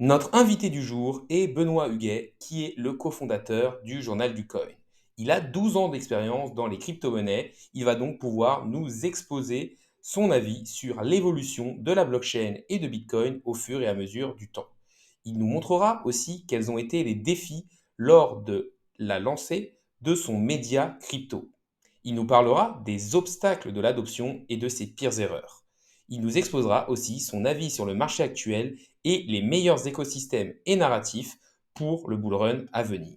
Notre invité du jour est Benoît Huguet, qui est le cofondateur du Journal du Coin. Il a 12 ans d'expérience dans les crypto-monnaies. Il va donc pouvoir nous exposer son avis sur l'évolution de la blockchain et de Bitcoin au fur et à mesure du temps. Il nous montrera aussi quels ont été les défis lors de la lancée de son média crypto. Il nous parlera des obstacles de l'adoption et de ses pires erreurs. Il nous exposera aussi son avis sur le marché actuel et les meilleurs écosystèmes et narratifs pour le bull run à venir.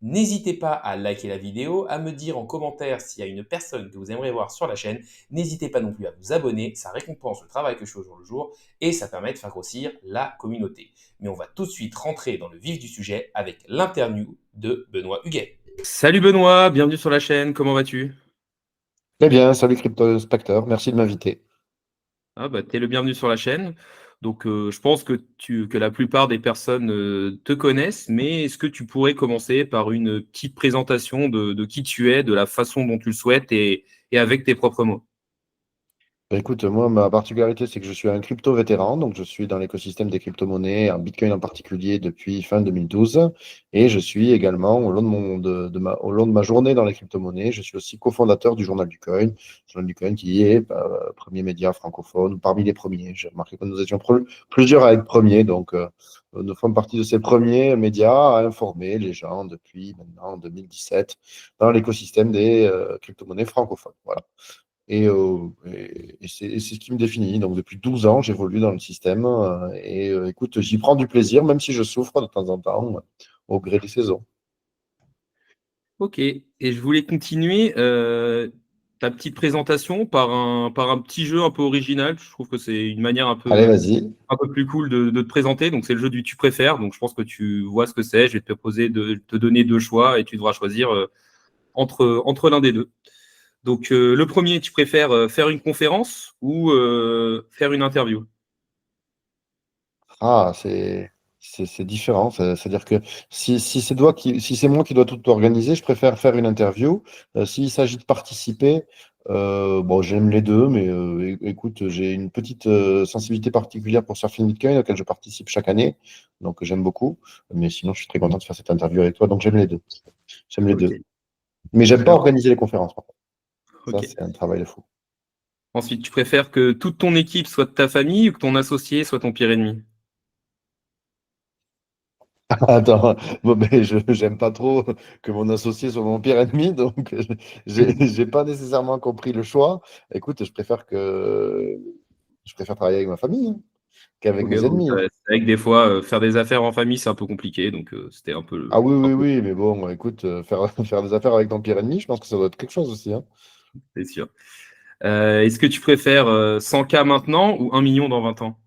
N'hésitez pas à liker la vidéo, à me dire en commentaire s'il y a une personne que vous aimeriez voir sur la chaîne. N'hésitez pas non plus à vous abonner, ça récompense le travail que je fais au jour le jour et ça permet de faire grossir la communauté. Mais on va tout de suite rentrer dans le vif du sujet avec l'interview de Benoît Huguet. Salut Benoît, bienvenue sur la chaîne, comment vas-tu? Eh bien, salut Crypto Spectre, merci de m'inviter. Ah bah, tu es le bienvenu sur la chaîne. Donc, je pense que la plupart des personnes te connaissent, mais est-ce que tu pourrais commencer par une petite présentation de qui tu es, de la façon dont tu le souhaites et avec tes propres mots? Bah, écoute, moi, ma particularité, c'est que je suis un crypto vétéran, donc je suis dans l'écosystème des crypto-monnaies, en Bitcoin en particulier, depuis fin 2012. Et je suis également, au long de ma journée dans les crypto-monnaies, je suis aussi cofondateur du Journal du Coin. Journal du Coin qui est premier média francophone, parmi les premiers. J'ai remarqué que nous étions plusieurs à être premiers, donc nous faisons partie de ces premiers médias à informer les gens depuis maintenant 2017 dans l'écosystème des crypto-monnaies francophones. Voilà. Et c'est ce qui me définit. Donc, depuis 12 ans, j'évolue dans le système. Écoute, j'y prends du plaisir, même si je souffre de temps en temps, au gré des saisons. Ok, et je voulais continuer ta petite présentation par un petit jeu un peu original. Je trouve que c'est une manière Allez, vas-y. un peu plus cool de te présenter. Donc, c'est le jeu du tu préfères. Donc, je pense que tu vois ce que c'est. Je vais te proposer de te donner deux choix et tu devras choisir entre l'un des deux. Donc, le premier, tu préfères faire une conférence ou faire une interview? Ah, c'est différent. C'est-à-dire que si c'est moi qui dois tout organiser, je préfère faire une interview. S'il s'agit de participer, bon, j'aime les deux, mais écoute, j'ai une petite sensibilité particulière pour Surfing Bitcoin, auquel je participe chaque année. Donc, j'aime beaucoup. Mais sinon, je suis très content de faire cette interview avec toi. Donc, j'aime les deux. J'aime les Ok, deux. Mais j'aime très pas bien. organiser les conférences, par contre. Ça, Ok. c'est un travail de fou. Ensuite, tu préfères que toute ton équipe soit de ta famille ou que ton associé soit ton pire ennemi? Attends, bon, ben, j'aime pas trop que mon associé soit mon pire ennemi, donc j'ai pas nécessairement compris le choix. Écoute, je préfère travailler avec ma famille, hein, qu'avec Ok, mes donc, ennemis, hein. c'est vrai que des fois, faire des affaires en famille, c'est un peu compliqué. Donc, c'était Ah oui, un oui, peu, oui, mais bon, écoute, faire des affaires avec ton pire ennemi, je pense que ça doit être quelque chose aussi, hein. c'est sûr. Est-ce que tu préfères 100K maintenant ou 1 million dans 20 ans?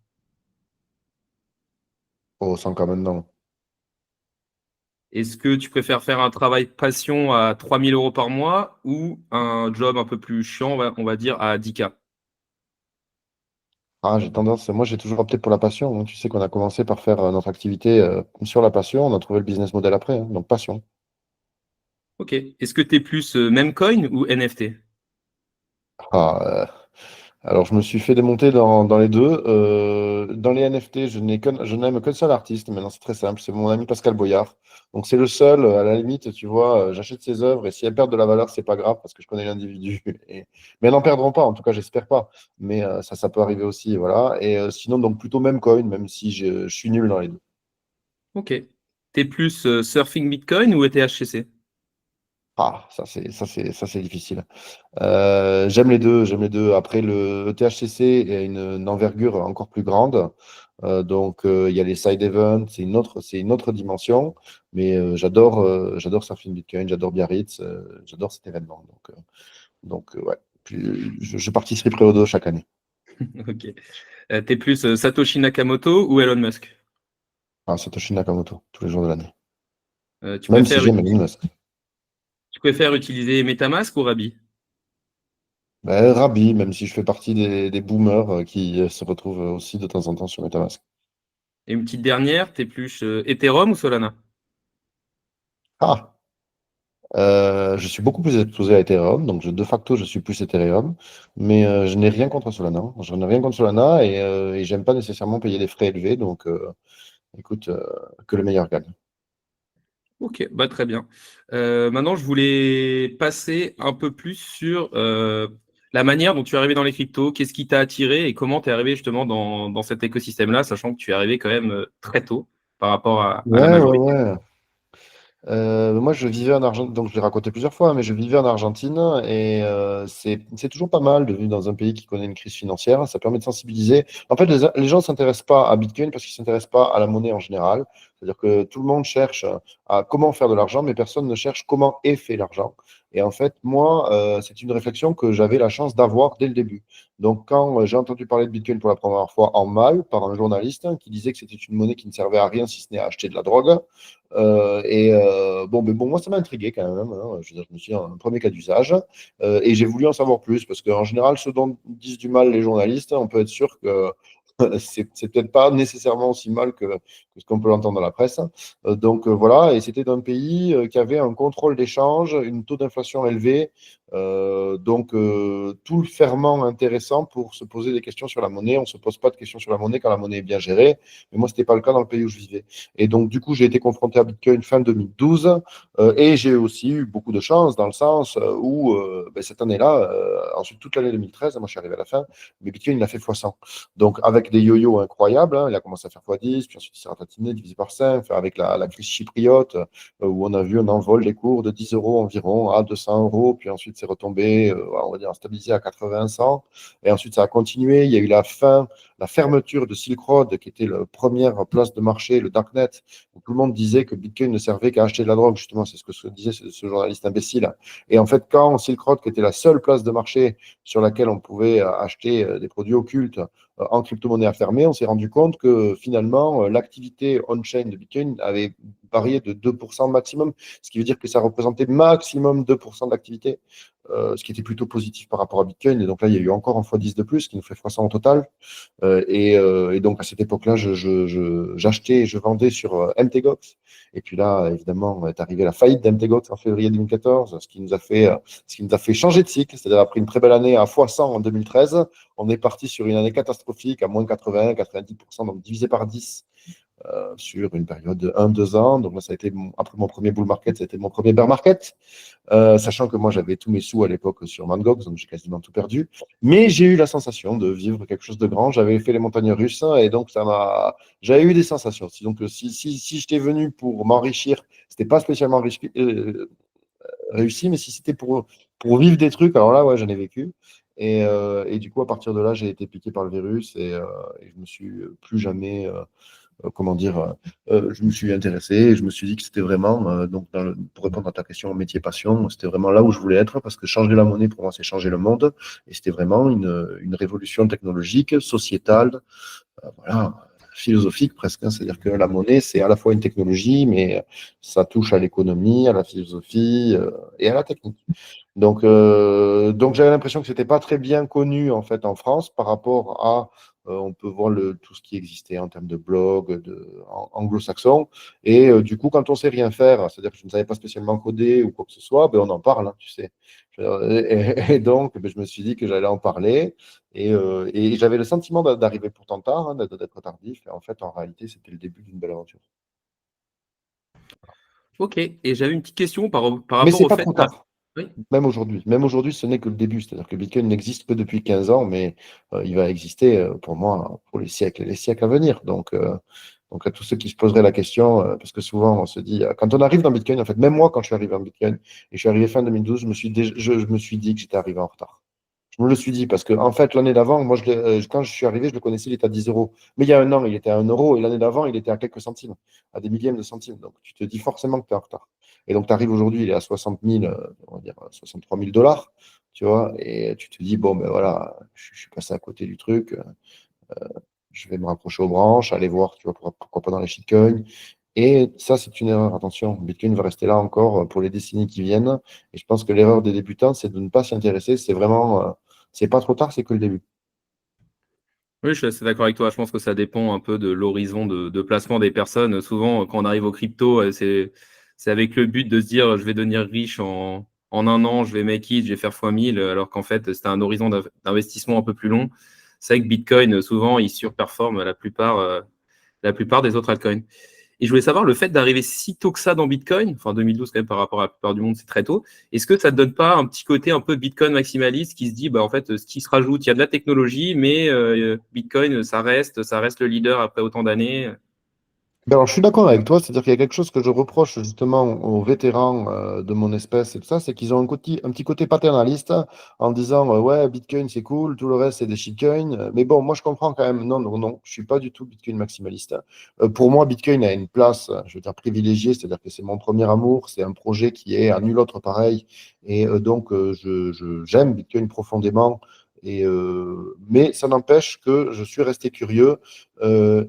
Oh, sans quand même, non. Est-ce que tu préfères faire un travail passion à 3 000 € par mois ou un job un peu plus chiant, on va dire, à 10K? Ah, moi j'ai toujours opté pour la passion, hein. Tu sais qu'on a commencé par faire notre activité sur la passion, on a trouvé le business model après, hein, donc passion. Ok. Est-ce que tu es plus meme coin ou NFT? Ah, alors, je me suis fait démonter dans les deux. Dans les NFT, je n'aime qu'un seul artiste. Maintenant, c'est très simple. C'est mon ami Pascal Boyard. Donc, c'est le seul, à la limite, tu vois, j'achète ses œuvres et si elles perdent de la valeur, c'est pas grave parce que je connais l'individu. Mais elles n'en perdront pas, en tout cas, j'espère pas. Mais ça peut arriver aussi, voilà. Et sinon, donc, plutôt même coin, même si je suis nul dans les deux. Ok. T'es plus surfing Bitcoin ou ETHCC? Ah, ça, c'est difficile. J'aime les deux, j'aime les deux. Après, le THCC a une envergure encore plus grande. Il y a les side events, c'est une autre dimension. Mais j'adore Surfing Bitcoin, j'adore Biarritz, j'adore cet événement. Ouais. Puis, je participerai aux deux chaque année. Ok. T'es plus Satoshi Nakamoto ou Elon Musk? Ah, Satoshi Nakamoto, tous les jours de l'année. Euh, tu Même si préfères, j'aime uti- Elon Musk. tu préfères utiliser MetaMask ou Rabi? Ben, Rabi, même si je fais partie des boomers qui se retrouvent aussi de temps en temps sur MetaMask. Et une petite dernière, t'es plus Ethereum ou Solana? Ah! Je suis beaucoup plus exposé à Ethereum, donc de facto, je suis plus Ethereum, mais je n'ai rien contre Solana. Je n'ai rien contre Solana et j'aime pas nécessairement payer des frais élevés, écoute, que le meilleur gagne. Ok, bah très bien. Maintenant, je voulais passer un peu plus sur la manière dont tu es arrivé dans les cryptos, qu'est-ce qui t'a attiré et comment tu es arrivé justement dans cet écosystème-là, sachant que tu es arrivé quand même très tôt par rapport à la Ouais, ouais, majorité. ouais. Moi, je vivais en Argentine, donc je l'ai raconté plusieurs fois, mais je vivais en Argentine et c'est toujours pas mal de vivre dans un pays qui connaît une crise financière. Ça permet de sensibiliser. En fait, les gens ne s'intéressent pas à Bitcoin parce qu'ils ne s'intéressent pas à la monnaie en général. C'est-à-dire que tout le monde cherche à comment faire de l'argent, mais personne ne cherche comment est fait l'argent. Et en fait, moi, c'est une réflexion que j'avais la chance d'avoir dès le début. Donc, quand j'ai entendu parler de Bitcoin pour la première fois en mal par un journaliste qui disait que c'était une monnaie qui ne servait à rien si ce n'est à acheter de la drogue, bon, mais bon, moi, ça m'a intrigué quand même, hein. Je veux dire, je me suis dit, un premier cas d'usage. Et j'ai voulu en savoir plus parce qu'en général, ce dont disent du mal les journalistes, on peut être sûr que c'est peut-être pas nécessairement aussi mal que ce qu'on peut l'entendre dans la presse. Donc voilà, et c'était d'un pays qui avait un contrôle d'échange, une taux d'inflation élevé, tout le ferment intéressant pour se poser des questions sur la monnaie. On ne se pose pas de questions sur la monnaie quand la monnaie est bien gérée, mais moi, ce n'était pas le cas dans le pays où je vivais. Et donc, du coup, j'ai été confronté à Bitcoin fin 2012 et j'ai aussi eu beaucoup de chance dans le sens où cette année-là, ensuite toute l'année 2013, moi je suis arrivé à la fin, mais Bitcoin il a fait x100. Donc, avec des yo-yo incroyables, hein, il a commencé à faire x10, puis ensuite il s'est ratatiné, divisé par 5, avec la crise chypriote, où on a vu un envol des cours de 10 euros environ à 200 euros, puis ensuite c'est retombé, on va dire, stabilisé à 80, 100, et ensuite ça a continué. Il y a eu la fermeture de Silk Road, qui était la première place de marché, le Darknet, où tout le monde disait que Bitcoin ne servait qu'à acheter de la drogue, justement, c'est ce que disait ce journaliste imbécile. Et en fait, quand Silk Road, qui était la seule place de marché sur laquelle on pouvait acheter des produits occultes en crypto-monnaie a fermé, on s'est rendu compte que finalement, l'activité on-chain de Bitcoin avait varié de 2% maximum, ce qui veut dire que ça représentait maximum 2% de l'activité, ce qui était plutôt positif par rapport à Bitcoin. Et donc là, il y a eu encore un x10 de plus, ce qui nous fait x100 au total. Et donc à cette époque-là, j'achetais et je vendais sur MTGOX. Et puis là, évidemment, est arrivée la faillite d'MTGOX en février 2014, ce qui nous a fait changer de cycle. C'est-à-dire après une très belle année à x100 en 2013, on est parti sur une année catastrophique à moins 80, 90%, donc divisé par 10 sur une période de 1-2 ans. Donc là, ça a été après mon premier bull market, ça a été mon premier bear market. Sachant que moi j'avais tous mes sous à l'époque sur Mangox, donc j'ai quasiment tout perdu. Mais j'ai eu la sensation de vivre quelque chose de grand. J'avais fait les montagnes russes et donc j'avais eu des sensations. Donc si j'étais venu pour m'enrichir, c'était pas spécialement réussi, mais si c'était pour vivre des trucs, alors là, ouais, j'en ai vécu. Et du coup, à partir de là, j'ai été piqué par le virus et je me suis plus jamais comment dire, je me suis intéressé et je me suis dit que c'était vraiment, pour répondre à ta question, métier passion, c'était vraiment là où je voulais être parce que changer la monnaie, pour moi, c'est changer le monde. Et c'était vraiment une révolution technologique, sociétale, voilà, philosophique presque, hein. C'est-à-dire que la monnaie, c'est à la fois une technologie, mais ça touche à l'économie, à la philosophie et à la technique. Donc j'avais l'impression que c'était pas très bien connu en fait en France par rapport à, on peut voir tout ce qui existait en termes de blog, anglo-saxon. Et du coup, quand on sait rien faire, c'est-à-dire que je ne savais pas spécialement coder ou quoi que ce soit, ben on en parle, hein, tu sais. Et donc, ben, je me suis dit que j'allais en parler. Et j'avais le sentiment d'arriver pourtant tard, hein, d'être tardif. Et en fait, en réalité, c'était le début d'une belle aventure. Ok, et j'avais une petite question par Mais rapport c'est au pas fait. trop Ah, tard. oui. Même aujourd'hui, ce n'est que le début. C'est-à-dire que Bitcoin n'existe que depuis 15 ans, mais il va exister pour moi pour les siècles et les siècles à venir. Donc à tous ceux qui se poseraient la question, parce que souvent on se dit, quand on arrive dans Bitcoin, en fait, même moi, quand je suis arrivé en Bitcoin et je suis arrivé fin 2012, je me suis dit que j'étais arrivé en retard. Je me le suis dit parce que, en fait, l'année d'avant, moi, quand je suis arrivé, je le connaissais, il était à 10 euros. Mais il y a un an, il était à 1 euro et l'année d'avant, il était à quelques centimes, à des millièmes de centimes. Donc, tu te dis forcément que tu es en retard. Et donc, tu arrives aujourd'hui, il est à 60 000, on va dire 63 000 dollars, tu vois, et tu te dis, bon, ben voilà, je suis passé à côté du truc, je vais me rapprocher aux branches, aller voir, tu vois, pourquoi pas dans les shitcoins. Et ça, c'est une erreur. Attention, Bitcoin va rester là encore pour les décennies qui viennent. Et je pense que l'erreur des débutants, c'est de ne pas s'y intéresser. C'est vraiment, c'est pas trop tard, c'est que le début. Oui, je suis assez d'accord avec toi. Je pense que ça dépend un peu de l'horizon de placement des personnes. Souvent, quand on arrive aux crypto, c'est avec le but de se dire je vais devenir riche en un an, je vais make it, je vais faire fois 1000, alors qu'en fait, c'est un horizon d'investissement un peu plus long. C'est vrai que Bitcoin, souvent, il surperforme la plupart. la plupart des autres altcoins. Et je voulais savoir, le fait d'arriver si tôt que ça dans Bitcoin, enfin 2012 quand même par rapport à la plupart du monde, c'est très tôt, est-ce que ça ne te donne pas un petit côté un peu Bitcoin maximaliste qui se dit, bah en fait, ce qui se rajoute, il y a de la technologie, mais Bitcoin, ça reste le leader après autant d'années. Ben alors, je suis d'accord avec toi, c'est-à-dire qu'il y a quelque chose que je reproche justement aux vétérans de mon espèce et tout ça, c'est qu'ils ont un petit côté paternaliste en disant ouais, Bitcoin c'est cool, tout le reste c'est des shitcoins. Mais bon, moi je comprends quand même, non, non, non, je suis pas du tout Bitcoin maximaliste. Pour moi, Bitcoin a une place, je veux dire, privilégiée, c'est-à-dire que c'est mon premier amour, c'est un projet qui est à nul autre pareil. Et donc, j'aime Bitcoin profondément. Mais ça n'empêche que je suis resté curieux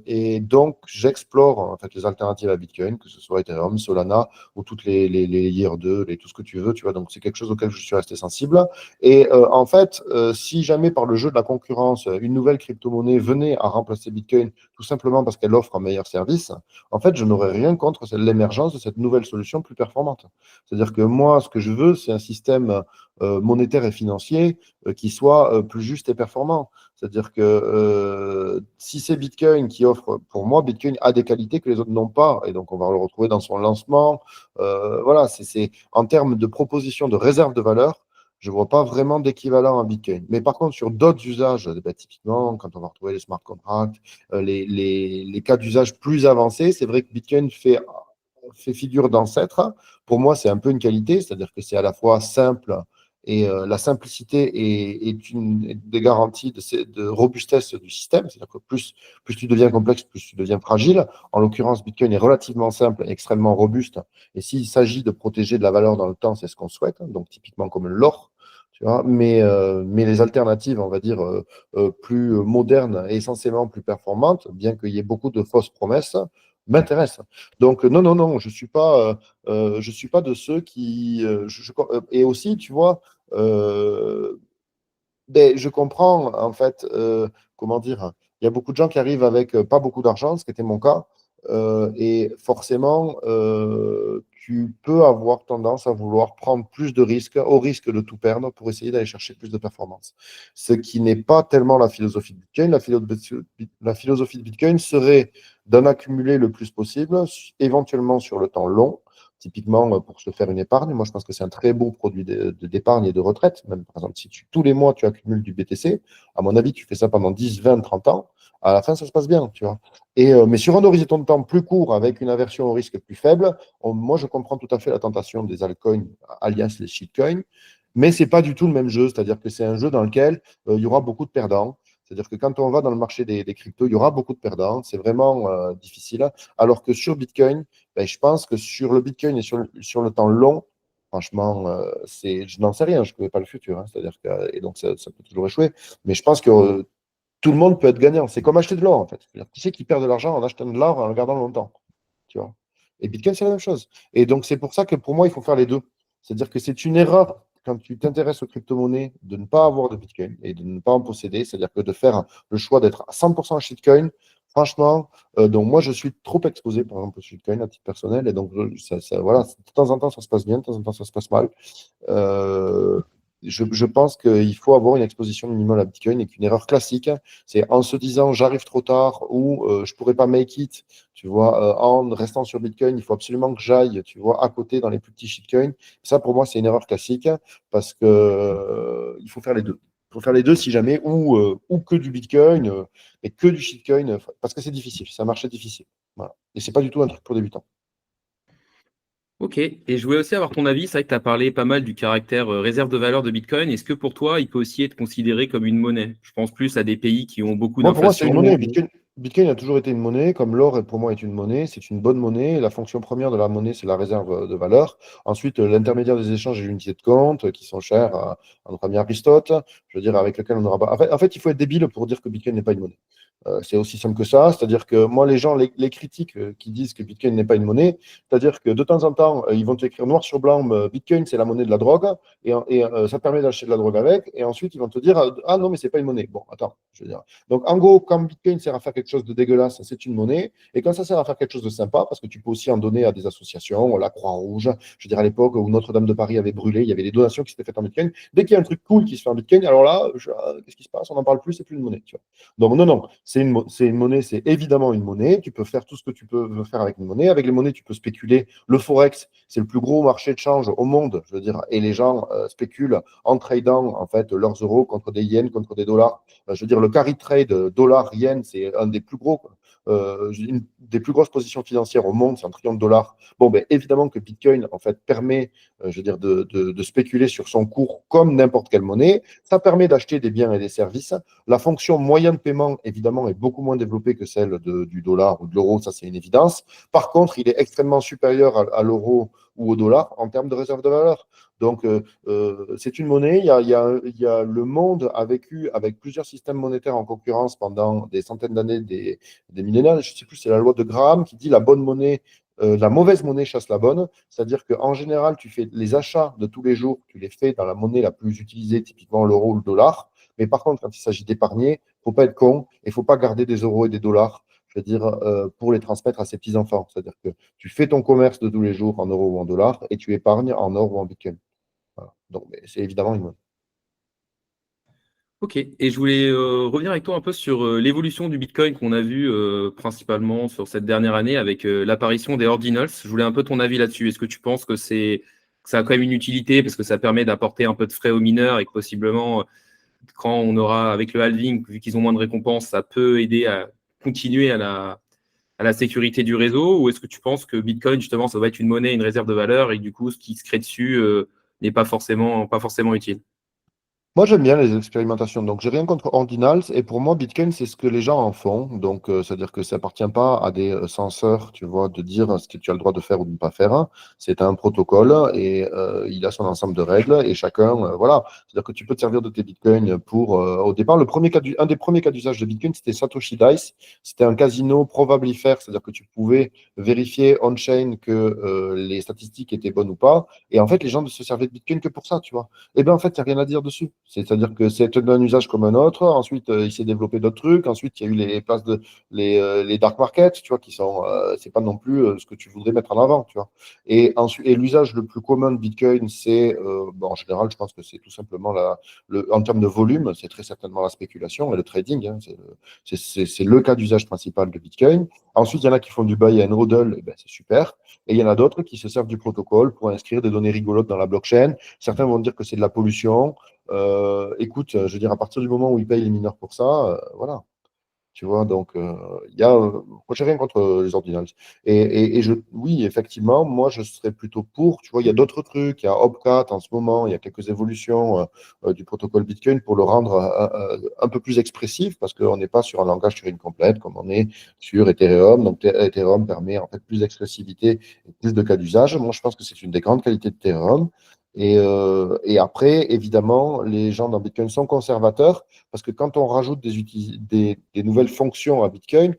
et donc, j'explore en fait les alternatives à Bitcoin, que ce soit Ethereum, Solana ou toutes les Layer 2, tout ce que tu veux, tu vois. Donc, c'est quelque chose auquel je suis resté sensible. Et en fait, si jamais par le jeu de la concurrence, une nouvelle crypto-monnaie venait à remplacer Bitcoin, tout simplement parce qu'elle offre un meilleur service, en fait, je n'aurais rien contre l'émergence de cette nouvelle solution plus performante. C'est-à-dire que moi, ce que je veux, c'est un système monétaire et financier qui soit plus juste et performant. C'est-à-dire que si c'est Bitcoin qui offre, pour moi, Bitcoin a des qualités que les autres n'ont pas. Et donc, on va le retrouver dans son lancement. Voilà, en termes de proposition de réserve de valeur, je ne vois pas vraiment d'équivalent à Bitcoin. Mais par contre, sur d'autres usages, ben, typiquement, quand on va retrouver les smart contracts, les cas d'usage plus avancés, c'est vrai que Bitcoin fait figure d'ancêtre. Pour moi, c'est un peu une qualité, c'est-à-dire que c'est à la fois simple et la simplicité est une des garanties de robustesse du système. C'est-à-dire que plus tu deviens complexe, plus tu deviens fragile. En l'occurrence, Bitcoin est relativement simple et extrêmement robuste. Et s'il s'agit de protéger de la valeur dans le temps, c'est ce qu'on souhaite. Donc, typiquement comme l'or. Tu vois, mais les alternatives, on va dire, plus modernes et essentiellement plus performantes, bien qu'il y ait beaucoup de fausses promesses, m'intéressent. Donc, non, non, non, je suis pas de ceux qui. Et aussi, tu vois, euh, ben, je comprends, en fait, comment dire, il y a beaucoup de gens qui arrivent avec pas beaucoup d'argent, ce qui était mon cas, et forcément, tu peux avoir tendance à vouloir prendre plus de risques, au risque de tout perdre, pour essayer d'aller chercher plus de performance. Ce qui n'est pas tellement la philosophie de Bitcoin. La philosophie de Bitcoin serait d'en accumuler le plus possible, éventuellement sur le temps long. Typiquement, pour se faire une épargne, moi je pense que c'est un très beau produit d'épargne et de retraite. Même par exemple, si tous les mois tu accumules du BTC, à mon avis, tu fais ça pendant 10, 20, 30 ans, à la fin ça se passe bien, tu vois. Mais sur un horizon de temps plus court, avec une aversion au risque plus faible, moi je comprends tout à fait la tentation des altcoins, alias les shitcoins, mais c'est pas du tout le même jeu. C'est-à-dire que c'est un jeu dans lequel il y aura beaucoup de perdants. C'est-à-dire que quand on va dans le marché des cryptos, il y aura beaucoup de perdants. C'est vraiment difficile. Alors que sur Bitcoin, ben, je pense que sur le Bitcoin et sur le temps long, franchement, je n'en sais rien, je ne connais pas le futur. Hein. C'est-à-dire que, et donc, ça peut toujours échouer. Mais je pense que tout le monde peut être gagnant. C'est comme acheter de l'or, en fait. C'est-à-dire, qui c'est qui perd de l'argent en achetant de l'or et en le gardant longtemps, tu vois. Et Bitcoin, c'est la même chose. Et donc, c'est pour ça que pour moi, il faut faire les deux. C'est-à-dire que c'est une erreur quand tu t'intéresses aux crypto-monnaies de ne pas avoir de Bitcoin et de ne pas en posséder. C'est-à-dire que de faire le choix d'être à 100% en shitcoin, franchement, donc moi, je suis trop exposé, par exemple, au shitcoin à titre personnel. Et donc, voilà, de temps en temps, ça se passe bien, de temps en temps, ça se passe mal. Euh, je pense qu'il faut avoir une exposition minimale à Bitcoin et qu'une erreur classique, c'est en se disant j'arrive trop tard ou je ne pourrais pas make it, tu vois, en restant sur Bitcoin, il faut absolument que j'aille, tu vois, à côté dans les plus petits shitcoins. Ça, pour moi, c'est une erreur classique parce que il faut faire les deux. Il faut faire les deux si jamais, ou que du Bitcoin, et que du shitcoin, parce que c'est difficile, c'est un marché difficile. Voilà. Et c'est pas du tout un truc pour débutants. Ok, et je voulais aussi avoir ton avis. C'est vrai que tu as parlé pas mal du caractère réserve de valeur de Bitcoin. Est-ce que pour toi, il peut aussi être considéré comme une monnaie? Je pense plus à des pays qui ont beaucoup Moi, pour moi, c'est d'inflation. une monnaie. Bitcoin a toujours été une monnaie, comme l'or, pour moi, est une monnaie. C'est une bonne monnaie. La fonction première de la monnaie, c'est la réserve de valeur. Ensuite, l'intermédiaire des échanges et l'unité de compte, qui sont chers à notre ami Aristote, je veux dire, avec lequel on n'aura pas. En fait, il faut être débile pour dire que Bitcoin n'est pas une monnaie. C'est aussi simple que ça. C'est-à-dire que moi, les gens, les critiques qui disent que Bitcoin n'est pas une monnaie, c'est-à-dire que de temps en temps, ils vont écrire noir sur blanc, Bitcoin, c'est la monnaie de la drogue, et ça permet d'acheter de la drogue avec. Et ensuite, ils vont te dire, ah non, mais c'est pas une monnaie. Bon, attends, je veux dire. Donc, en gros, quand Bitcoin sert à faire quelque chose de dégueulasse, c'est une monnaie. Et quand ça sert à faire quelque chose de sympa, parce que tu peux aussi en donner à des associations, la Croix-Rouge, je veux dire, à l'époque où Notre-Dame de Paris avait brûlé, il y avait des donations qui s'étaient faites en Bitcoin. Dès qu'il y a un truc cool qui se fait en Bitcoin, alors là, qu'est-ce qui se passe? On n'en parle plus, c'est plus une monnaie. Tu vois. Donc, non, non, c'est une monnaie, c'est évidemment une monnaie. Tu peux faire tout ce que tu peux faire avec une monnaie. Avec les monnaies, tu peux spéculer. Le Forex, c'est le plus gros marché de change au monde, je veux dire. Et les gens spéculent en tradant en fait leurs euros contre des yens, contre des dollars. Je veux dire, le carry trade dollar-yen, c'est un des plus gros, une des plus grosses positions financières au monde, c'est 1 trillion de dollars. Bon, ben, évidemment que Bitcoin, en fait, permet, je veux dire, de spéculer sur son cours comme n'importe quelle monnaie. Ça permet d'acheter des biens et des services. La fonction moyen de paiement, évidemment, est beaucoup moins développée que celle du dollar ou de l'euro, ça c'est une évidence. Par contre, il est extrêmement supérieur à l'euro ou au dollar en termes de réserve de valeur. Donc, c'est une monnaie. Le monde a vécu avec plusieurs systèmes monétaires en concurrence pendant des centaines d'années, des millénaires. Je ne sais plus, c'est la loi de Graham qui dit la bonne monnaie, la mauvaise monnaie chasse la bonne. C'est-à-dire qu'en général, tu fais les achats de tous les jours, tu les fais dans la monnaie la plus utilisée, typiquement l'euro ou le dollar. Mais par contre, quand il s'agit d'épargner, il ne faut pas être con et il ne faut pas garder des euros et des dollars, je veux dire, pour les transmettre à ses petits-enfants. C'est-à-dire que tu fais ton commerce de tous les jours en euros ou en dollars et tu épargnes en or ou en bitcoin. Voilà. Donc, c'est évidemment une. Ok, et je voulais revenir avec toi un peu sur l'évolution du Bitcoin qu'on a vu principalement sur cette dernière année avec l'apparition des ordinals. Je voulais un peu ton avis là-dessus. Est-ce que tu penses que que ça a quand même une utilité parce que ça permet d'apporter un peu de frais aux mineurs et que possiblement, quand on aura avec le halving, vu qu'ils ont moins de récompenses, ça peut aider à continuer à la sécurité du réseau? Ou est-ce que tu penses que Bitcoin, justement, ça va être une monnaie, une réserve de valeur et que, du coup, ce qui se crée dessus n'est pas forcément utile? Moi, j'aime bien les expérimentations. Donc, j'ai rien contre Ordinals. Et pour moi, Bitcoin, c'est ce que les gens en font. Donc, c'est-à-dire que ça appartient pas à des censeurs, tu vois, de dire ce que tu as le droit de faire ou de ne pas faire. C'est un protocole et il a son ensemble de règles et chacun, voilà. C'est-à-dire que tu peux te servir de tes Bitcoins pour, au départ, un des premiers cas d'usage de Bitcoin, c'était Satoshi Dice. C'était un casino probabilifère, c'est-à-dire que tu pouvais vérifier on-chain que les statistiques étaient bonnes ou pas. Et en fait, les gens ne se servaient de Bitcoin que pour ça, tu vois. Eh bien, en fait, il n'y a rien à dire dessus. C'est-à-dire que c'est un usage comme un autre. Ensuite, il s'est développé d'autres trucs. Ensuite, il y a eu les dark markets, tu vois, qui sont, c'est pas non plus ce que tu voudrais mettre en avant, tu vois. Et l'usage le plus commun de Bitcoin, c'est, bon, en général, je pense que c'est tout simplement en termes de volume, c'est très certainement la spéculation et le trading, hein. C'est le cas d'usage principal de Bitcoin. Ensuite, il y en a qui font du buy and hodl, et ben, c'est super. Et il y en a d'autres qui se servent du protocole pour inscrire des données rigolotes dans la blockchain. Certains vont dire que c'est de la pollution. Écoute, je veux dire, à partir du moment où ils payent les mineurs pour ça, voilà. Tu vois, donc, moi, j'ai rien contre les ordinals. Oui, effectivement, moi, je serais plutôt pour. Tu vois, il y a d'autres trucs. Il y a Opcat en ce moment. Il y a quelques évolutions du protocole Bitcoin pour le rendre un peu plus expressif parce qu'on n'est pas sur un langage Turing complète comme on est sur Ethereum. Donc, Ethereum permet en fait plus d'expressivité et plus de cas d'usage. Moi, je pense que c'est une des grandes qualités d'Ethereum. Et après, évidemment, les gens dans Bitcoin sont conservateurs parce que quand on rajoute des nouvelles fonctions à Bitcoin,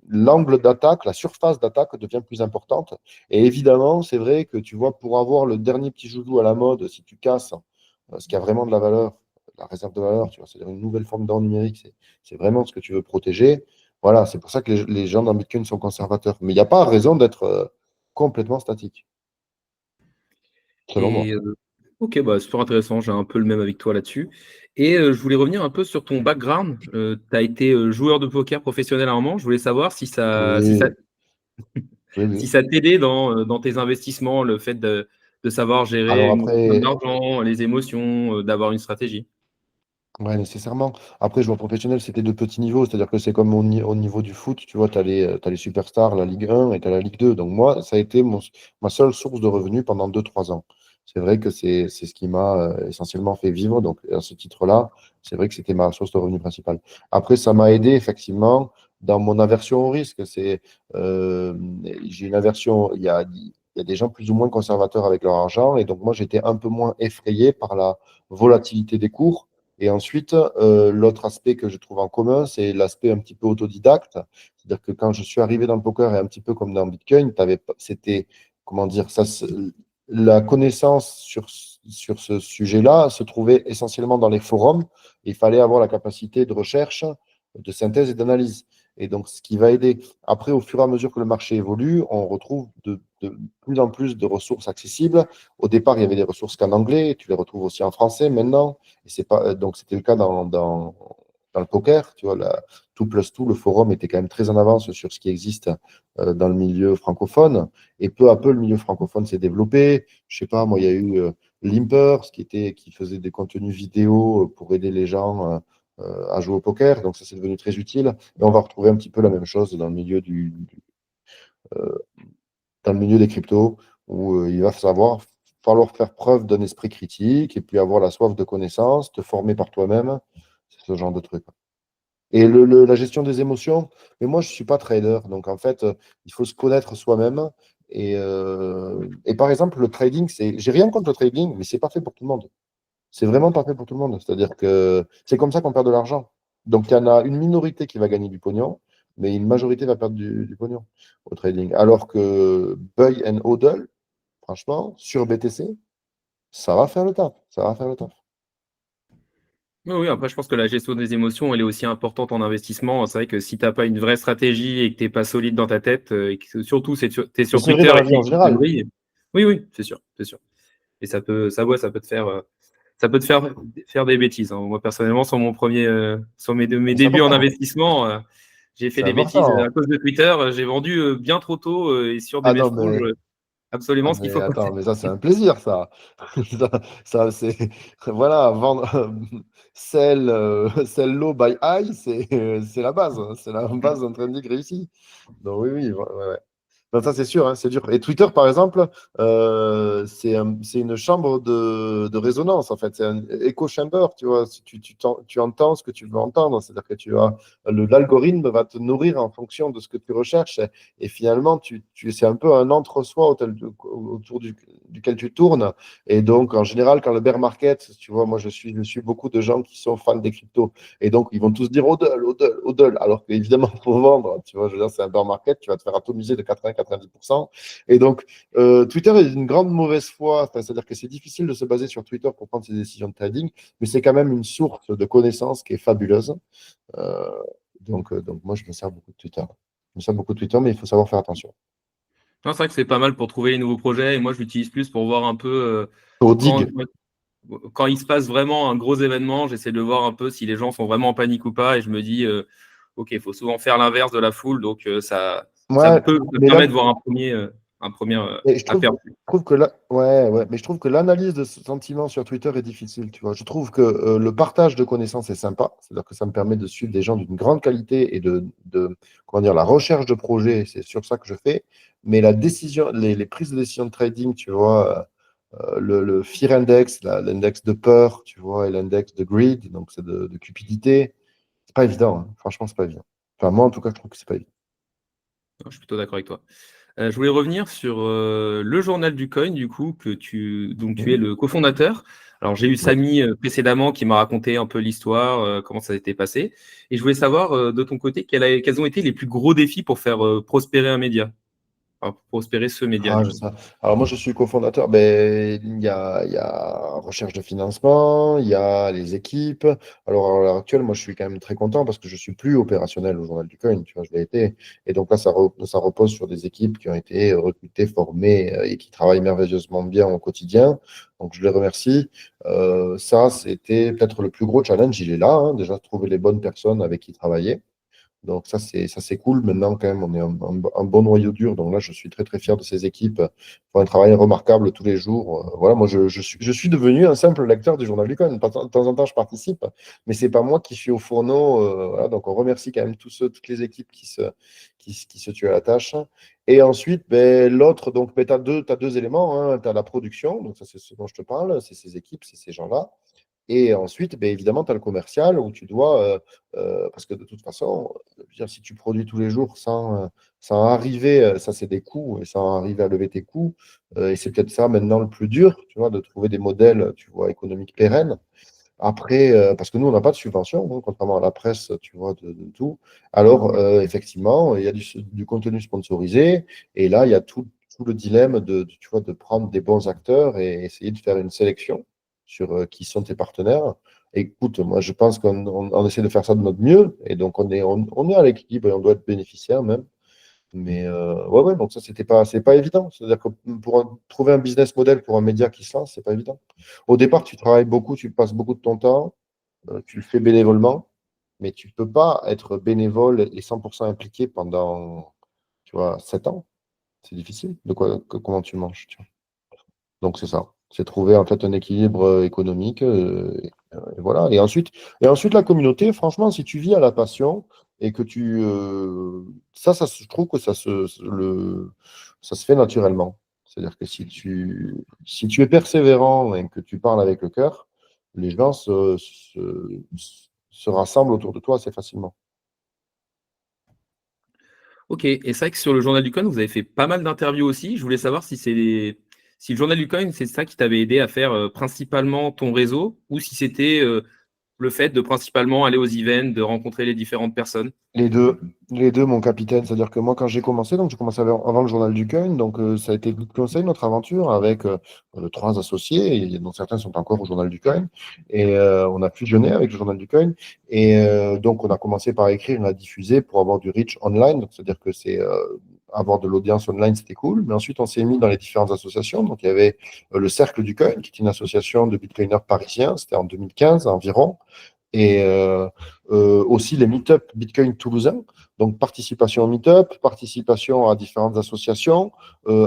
l'angle d'attaque, la surface d'attaque devient plus importante. Et évidemment, c'est vrai que tu vois, pour avoir le dernier petit joujou à la mode, si tu casses ce qui a vraiment de la valeur, la réserve de valeur, tu vois, c'est-à-dire une nouvelle forme d'or numérique, c'est vraiment ce que tu veux protéger. Voilà, c'est pour ça que les gens dans Bitcoin sont conservateurs. Mais il n'y a pas raison d'être complètement statique, selon moi. Et ok, bah, super intéressant. J'ai un peu le même avec toi là-dessus. Et je voulais revenir un peu sur ton background. Tu as été joueur de poker professionnel à un moment. Je voulais savoir Oui, oui, si oui. ça t'aidait dans tes investissements, le fait de savoir gérer Alors une grosse somme après, d'argent, les émotions, d'avoir une stratégie. ouais, nécessairement. Après, joueur professionnel, c'était de petits niveaux. C'est-à-dire que c'est comme au niveau du foot, tu vois, t'as les superstars, la Ligue 1 et tu as la Ligue 2. Donc moi, ça a été ma seule source de revenus pendant 2 3 ans. C'est vrai que c'est ce qui m'a essentiellement fait vivre. Donc à ce titre-là, c'est vrai que c'était ma source de revenus principale. Après, ça m'a aidé effectivement dans mon aversion au risque. Euh, j'ai une aversion, il y a des gens plus ou moins conservateurs avec leur argent. Et donc moi, j'étais un peu moins effrayé par la volatilité des cours. Et ensuite, l'autre aspect que je trouve en commun, c'est l'aspect un petit peu autodidacte. C'est-à-dire que quand je suis arrivé dans le poker, et un petit peu comme dans Bitcoin, c'était, comment dire, la connaissance sur ce sujet-là se trouvait essentiellement dans les forums. Il fallait avoir la capacité de recherche, de synthèse et d'analyse. Et donc, ce qui va aider. Après, au fur et à mesure que le marché évolue, on retrouve de plus en plus de ressources accessibles. Au départ, il y avait des ressources qu'en anglais, tu les retrouves aussi en français maintenant. Et c'est pas, donc, c'était le cas dans le poker. Tu vois, tout plus tout, le forum était quand même très en avance sur ce qui existe dans le milieu francophone. Et peu à peu, le milieu francophone s'est développé. Je sais pas, moi, il y a eu Limpers qui faisait des contenus vidéo pour aider les gens à jouer au poker. Donc ça, c'est devenu très utile. Et on va retrouver un petit peu la même chose euh, dans le milieu des cryptos, où il va falloir faire preuve d'un esprit critique et puis avoir la soif de connaissances, te former par toi-même, c'est ce genre de truc. Et la gestion des émotions, mais moi, je ne suis pas trader. Donc, en fait, il faut se connaître soi-même. Et par exemple, le trading, j'ai rien contre le trading, mais c'est pas fait pour tout le monde. C'est vraiment pas fait pour tout le monde. C'est-à-dire que c'est comme ça qu'on perd de l'argent. Donc, il y en a une minorité qui va gagner du pognon, mais une majorité va perdre du pognon au trading. Alors que buy and hodl, franchement, sur BTC, ça va faire le taf. Ça va faire le taf. Oui, oui, après, je pense que la gestion des émotions, elle est aussi importante en investissement. C'est vrai que si tu n'as pas une vraie stratégie et que tu n'es pas solide dans ta tête, et que surtout tu es Mais sur c'est vrai Twitter dans la et vie en que tu général. brilles, oui, oui, c'est sûr, c'est sûr. Et ouais, ça peut te faire des bêtises, hein. Moi, personnellement, sur mes Mais c'est débuts en important. investissement, j'ai fait C'est des bêtises à important. cause de Twitter. J'ai vendu bien trop tôt et sur des Ah non, mèches rouges, mais absolument Ah, ce qu'il mais faut pas attends, faire. mais ça, c'est un plaisir, ça. C'est. Voilà, vendre sell, sell low, buy high, c'est la base, hein. C'est la base d'un trading réussi. Donc, oui, oui, ouais, ouais. Ben, ça, c'est sûr, hein, c'est dur. Et Twitter, par exemple, c'est une chambre de résonance, en fait. C'est un echo chamber, tu vois. Si tu entends ce que tu veux entendre. C'est-à-dire que l'algorithme va te nourrir en fonction de ce que tu recherches. Et finalement, c'est un peu un entre-soi duquel tu tournes. Et donc, en général, quand le bear market, tu vois, moi, je suis beaucoup de gens qui sont fans des cryptos. Et donc, ils vont tous dire hodl, hodl, hodl. Alors qu'évidemment, il faut vendre. Tu vois, je veux dire, c'est un bear market, tu vas te faire atomiser de 80-90%. Et donc, Twitter est d'une grande mauvaise foi. Enfin, c'est-à-dire que c'est difficile de se baser sur Twitter pour prendre ses décisions de trading, mais c'est quand même une source de connaissances qui est fabuleuse. Euh, donc, moi, je me sers beaucoup de Twitter. Je me sers beaucoup de Twitter, mais il faut savoir faire attention. Non, c'est vrai que c'est pas mal pour trouver les nouveaux projets. Et moi, je l'utilise plus pour voir un peu Au quand, dig. quand il se passe vraiment un gros événement. J'essaie de voir un peu si les gens sont vraiment en panique ou pas. Et je me dis, OK, il faut souvent faire l'inverse de la foule. Donc, ça Ouais, peut me mais là, permettre de voir un premier mais je trouve que là, ouais, ouais, mais je trouve que l'analyse de ce sentiment sur Twitter est difficile, tu vois. Je trouve que le partage de connaissances est sympa, c'est-à-dire que ça me permet de suivre des gens d'une grande qualité et comment dire, la recherche de projets, c'est sur ça que je fais. Mais la décision, les prises de décision de trading, tu vois, le fear index, l'index de peur, tu vois, et l'index de greed, donc c'est de cupidité, c'est pas évident, hein. Franchement, c'est pas évident. Enfin, moi, en tout cas, je trouve que c'est pas évident. Je suis plutôt d'accord avec toi. Je voulais revenir sur le journal du coin, du coup, donc tu es Mhm. le cofondateur. Alors, j'ai eu Ouais. Samy précédemment qui m'a raconté un peu l'histoire, comment ça s'était passé. Et je voulais savoir de ton côté, quels ont été les plus gros défis pour faire prospérer un média, enfin, pour prospérer ce média, Ah, du je coup. sais. Alors moi, je suis cofondateur. Ben, il y a recherche de financement, il y a les équipes. Alors à l'heure actuelle, moi, je suis quand même très content parce que je suis plus opérationnel au Journal du Coin, tu vois, je l'ai été. Et donc là, ça repose sur des équipes qui ont été recrutées, formées et qui travaillent merveilleusement bien au quotidien. Donc je les remercie. Ça, c'était peut-être le plus gros challenge. Il est là, hein, déjà, trouver les bonnes personnes avec qui travailler. Donc ça c'est cool. Maintenant, quand même, on est un bon noyau dur. Donc là, je suis très, très fier de ces équipes. Ils font un travail remarquable tous les jours. Voilà, moi, je suis devenu un simple lecteur du Journal du Coin. De temps en temps, je participe, mais c'est pas moi qui suis au fourneau. Voilà, donc on remercie quand même toutes les équipes qui se tuent à la tâche. Et ensuite, ben, l'autre, donc ben, tu as deux éléments, hein. Tu as la production, donc ça c'est ce dont je te parle, c'est ces équipes, c'est ces gens-là. Et ensuite, ben, évidemment, tu as le commercial où tu dois, parce que de toute façon, je veux dire, si tu produis tous les jours sans arriver, ça c'est des coûts, et sans arriver à lever tes coûts, et c'est peut-être ça maintenant le plus dur, tu vois, de trouver des modèles, tu vois, économiques pérennes. Après, parce que nous, on n'a pas de subvention, hein, contrairement à la presse, tu vois, de tout. Alors, effectivement, il y a du contenu sponsorisé, et là, il y a tout le dilemme tu vois, de prendre des bons acteurs et essayer de faire une sélection sur qui sont tes partenaires. Écoute, moi, je pense qu'on essaie de faire ça de notre mieux, et donc on est à l'équilibre et on doit être bénéficiaire même. Mais ouais, ouais, donc ça, c'est pas évident. C'est-à-dire que pour trouver un business model pour un média qui se lance, c'est pas évident. Au départ, tu travailles beaucoup, tu passes beaucoup de ton temps, tu le fais bénévolement. mais tu ne peux pas être bénévole et 100% impliqué pendant, tu vois, 7 ans. C'est difficile. Comment tu manges, tu vois. Donc, c'est ça. C'est trouver en fait un équilibre économique. Et voilà. Et ensuite, la communauté, franchement, si tu vis à la passion et que je trouve que ça se fait naturellement. C'est-à-dire que si tu es persévérant et que tu parles avec le cœur, les gens se rassemblent autour de toi assez facilement. Ok, et c'est vrai que sur le Journal du Coin, vous avez fait pas mal d'interviews aussi. Je voulais savoir si le Journal du Coin, c'est ça qui t'avait aidé à faire principalement ton réseau, ou si c'était le fait de principalement aller aux events, de rencontrer les différentes personnes. Les deux, mon capitaine. C'est-à-dire que moi, quand j'ai commencé, donc j'ai commencé avant le Journal du Coin, donc ça a été Good Conseil, notre aventure, avec 3 associés, dont certains sont encore au Journal du Coin. Et on a fusionné avec le Journal du Coin. Et donc, on a commencé par écrire et à diffuser pour avoir du reach online. Donc, c'est-à-dire que avoir de l'audience online, c'était cool. Mais ensuite, on s'est mis dans les différentes associations. Donc, il y avait le Cercle du Coin, qui est une association de bitcoiners parisiens. C'était en 2015 environ. Et aussi les meet-up Bitcoin toulousains. Donc, participation au meet-up, participation à différentes associations,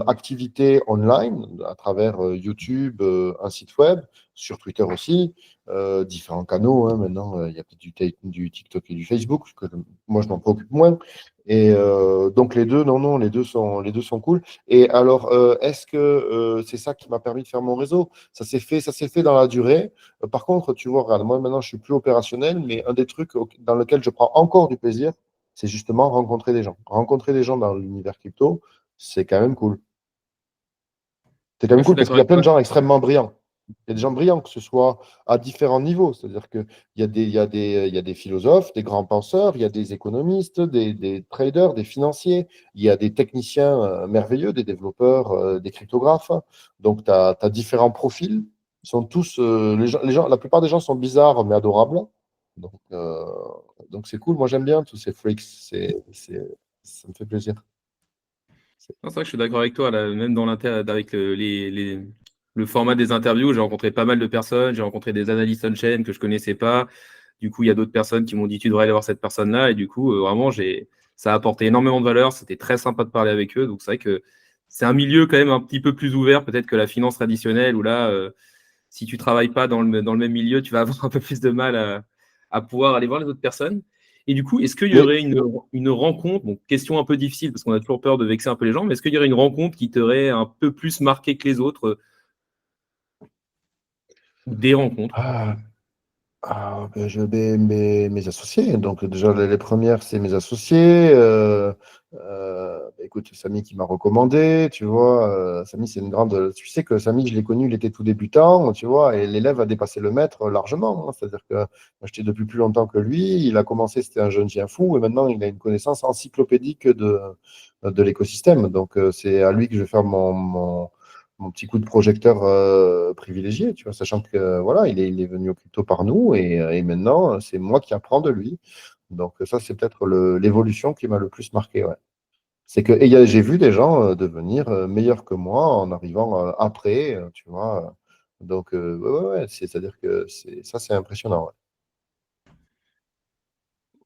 activités online à travers YouTube, un site web, sur Twitter aussi, différents canaux. Maintenant, il y a peut-être du TikTok et du Facebook, que moi, je m'en préoccupe moins. Et donc, les deux, non, non, les deux sont cool. Et alors, est-ce que c'est ça qui m'a permis de faire mon réseau? Ça s'est fait dans la durée. Par contre, tu vois, regarde, moi maintenant, je suis plus opérationnel, mais un des trucs dans lequel je prends encore du plaisir, c'est justement rencontrer des gens. Rencontrer des gens dans l'univers crypto, c'est quand même cool. C'est quand Moi, même je suis cool parce d'accord qu'il y a avec plein de toi. gens extrêmement brillants. Il y a des gens brillants, que ce soit à différents niveaux. C'est-à-dire qu'il y a des philosophes, des grands penseurs, il y a des économistes, des traders, des financiers, il y a des techniciens merveilleux, des développeurs, des cryptographes. Donc, tu as différents profils. Ils sont tous, la plupart des gens sont bizarres, mais adorables. Donc, donc c'est cool. Moi, j'aime bien tous ces freaks. Ça me fait plaisir. Non, c'est vrai que je suis d'accord avec toi, là, même avec le format des interviews, j'ai rencontré pas mal de personnes, j'ai rencontré des analystes on-chain que je connaissais pas. Du coup, il y a d'autres personnes qui m'ont dit tu devrais aller voir cette personne-là. Et du coup, vraiment, ça a apporté énormément de valeur. C'était très sympa de parler avec eux. Donc, c'est vrai que c'est un milieu quand même un petit peu plus ouvert, peut-être que la finance traditionnelle, où là, si tu travailles pas dans le même milieu, tu vas avoir un peu plus de mal à pouvoir aller voir les autres personnes. Et du coup, est-ce qu'il y Mais aurait une rencontre, bon, question un peu difficile parce qu'on a toujours peur de vexer un peu les gens, mais est-ce qu'il y aurait une rencontre qui t'aurait un peu plus marqué que les autres ou des rencontres? ah, ben, mes associés. Donc, déjà, les premières, c'est mes associés. Écoute, Samy qui m'a recommandé, tu vois. Samy, c'est une grande. Tu sais que Samy, je l'ai connu, il était tout débutant, tu vois, et l'élève a dépassé le maître largement. C'est-à-dire que moi, j'étais depuis plus longtemps que lui. Il a commencé, c'était un jeune chien fou, et maintenant, il a une connaissance encyclopédique de l'écosystème. Donc, c'est à lui que je vais faire mon petit coup de projecteur privilégié, tu vois, sachant que voilà, il est venu au crypto par nous et maintenant, c'est moi qui apprends de lui. Donc, ça, c'est peut-être l'évolution qui m'a le plus marqué. Ouais. C'est que j'ai vu des gens devenir meilleurs que moi en arrivant après, tu vois. Donc, ouais, ouais, ouais, c'est-à-dire que ça, c'est impressionnant. Ouais.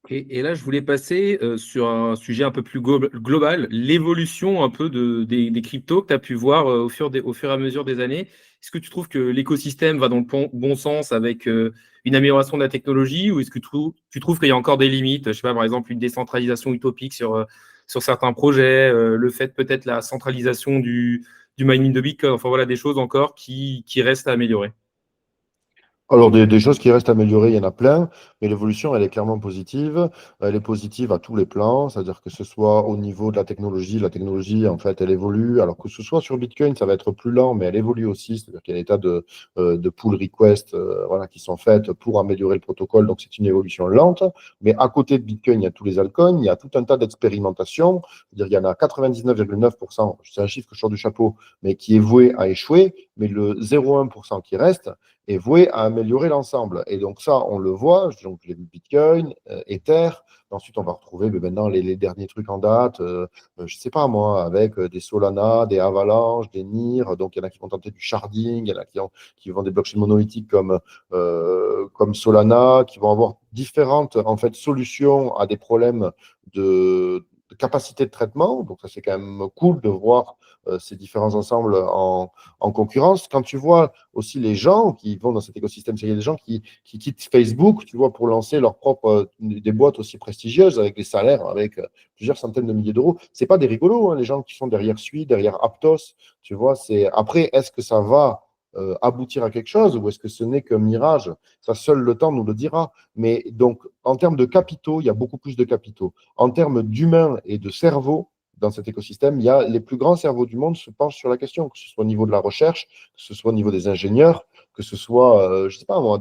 Et là, je voulais passer sur un sujet un peu plus global, l'évolution un peu des cryptos que tu as pu voir au fur et à mesure des années. Est-ce que tu trouves que l'écosystème va dans le bon sens avec une amélioration de la technologie ou est-ce que tu trouves qu'il y a encore des limites? Je sais pas, par exemple, une décentralisation utopique sur certains projets, le fait peut-être la centralisation du mining de Bitcoin, enfin voilà, des choses encore qui restent à améliorer. Alors, des choses qui restent améliorées, il y en a plein, mais l'évolution, elle est clairement positive. Elle est positive à tous les plans, c'est-à-dire que ce soit au niveau de la technologie, en fait, elle évolue. Alors que ce soit sur Bitcoin, ça va être plus lent, mais elle évolue aussi, c'est-à-dire qu'il y a des tas de pull requests voilà, qui sont faites pour améliorer le protocole, donc c'est une évolution lente. Mais à côté de Bitcoin, il y a tous les altcoins, il y a tout un tas d'expérimentations, c'est-à-dire il y en a 99,9%, c'est un chiffre que je sors du chapeau, mais qui est voué à échouer, mais le 0,1% qui reste, est voué à améliorer l'ensemble. Et donc ça, on le voit, donc je l'ai vu Bitcoin, Ether. Ensuite, on va retrouver maintenant les derniers trucs en date, je ne sais pas moi, avec des Solana, des Avalanche, des NIR. Donc, il y en a qui vont tenter du sharding, il y en a qui vont des blockchains monolithiques comme Solana, qui vont avoir différentes en fait, solutions à des problèmes de capacité de traitement. Donc, ça, c'est quand même cool de voir ces différents ensembles en concurrence. Quand tu vois aussi les gens qui vont dans cet écosystème, il y a des gens qui quittent Facebook, tu vois, pour lancer leur propre des boîtes aussi prestigieuses avec des salaires avec plusieurs centaines de milliers d'euros. C'est pas des rigolos, hein, les gens qui sont derrière Sui, derrière Aptos, tu vois. C'est après, est-ce que ça va aboutir à quelque chose ou est-ce que ce n'est qu'un mirage? Ça, seul le temps nous le dira. Mais donc, en termes de capitaux, il y a beaucoup plus de capitaux. En termes d'humains et de cerveau, dans cet écosystème, il y a les plus grands cerveaux du monde se penchent sur la question, que ce soit au niveau de la recherche, que ce soit au niveau des ingénieurs, que ce soit, je ne sais pas moi,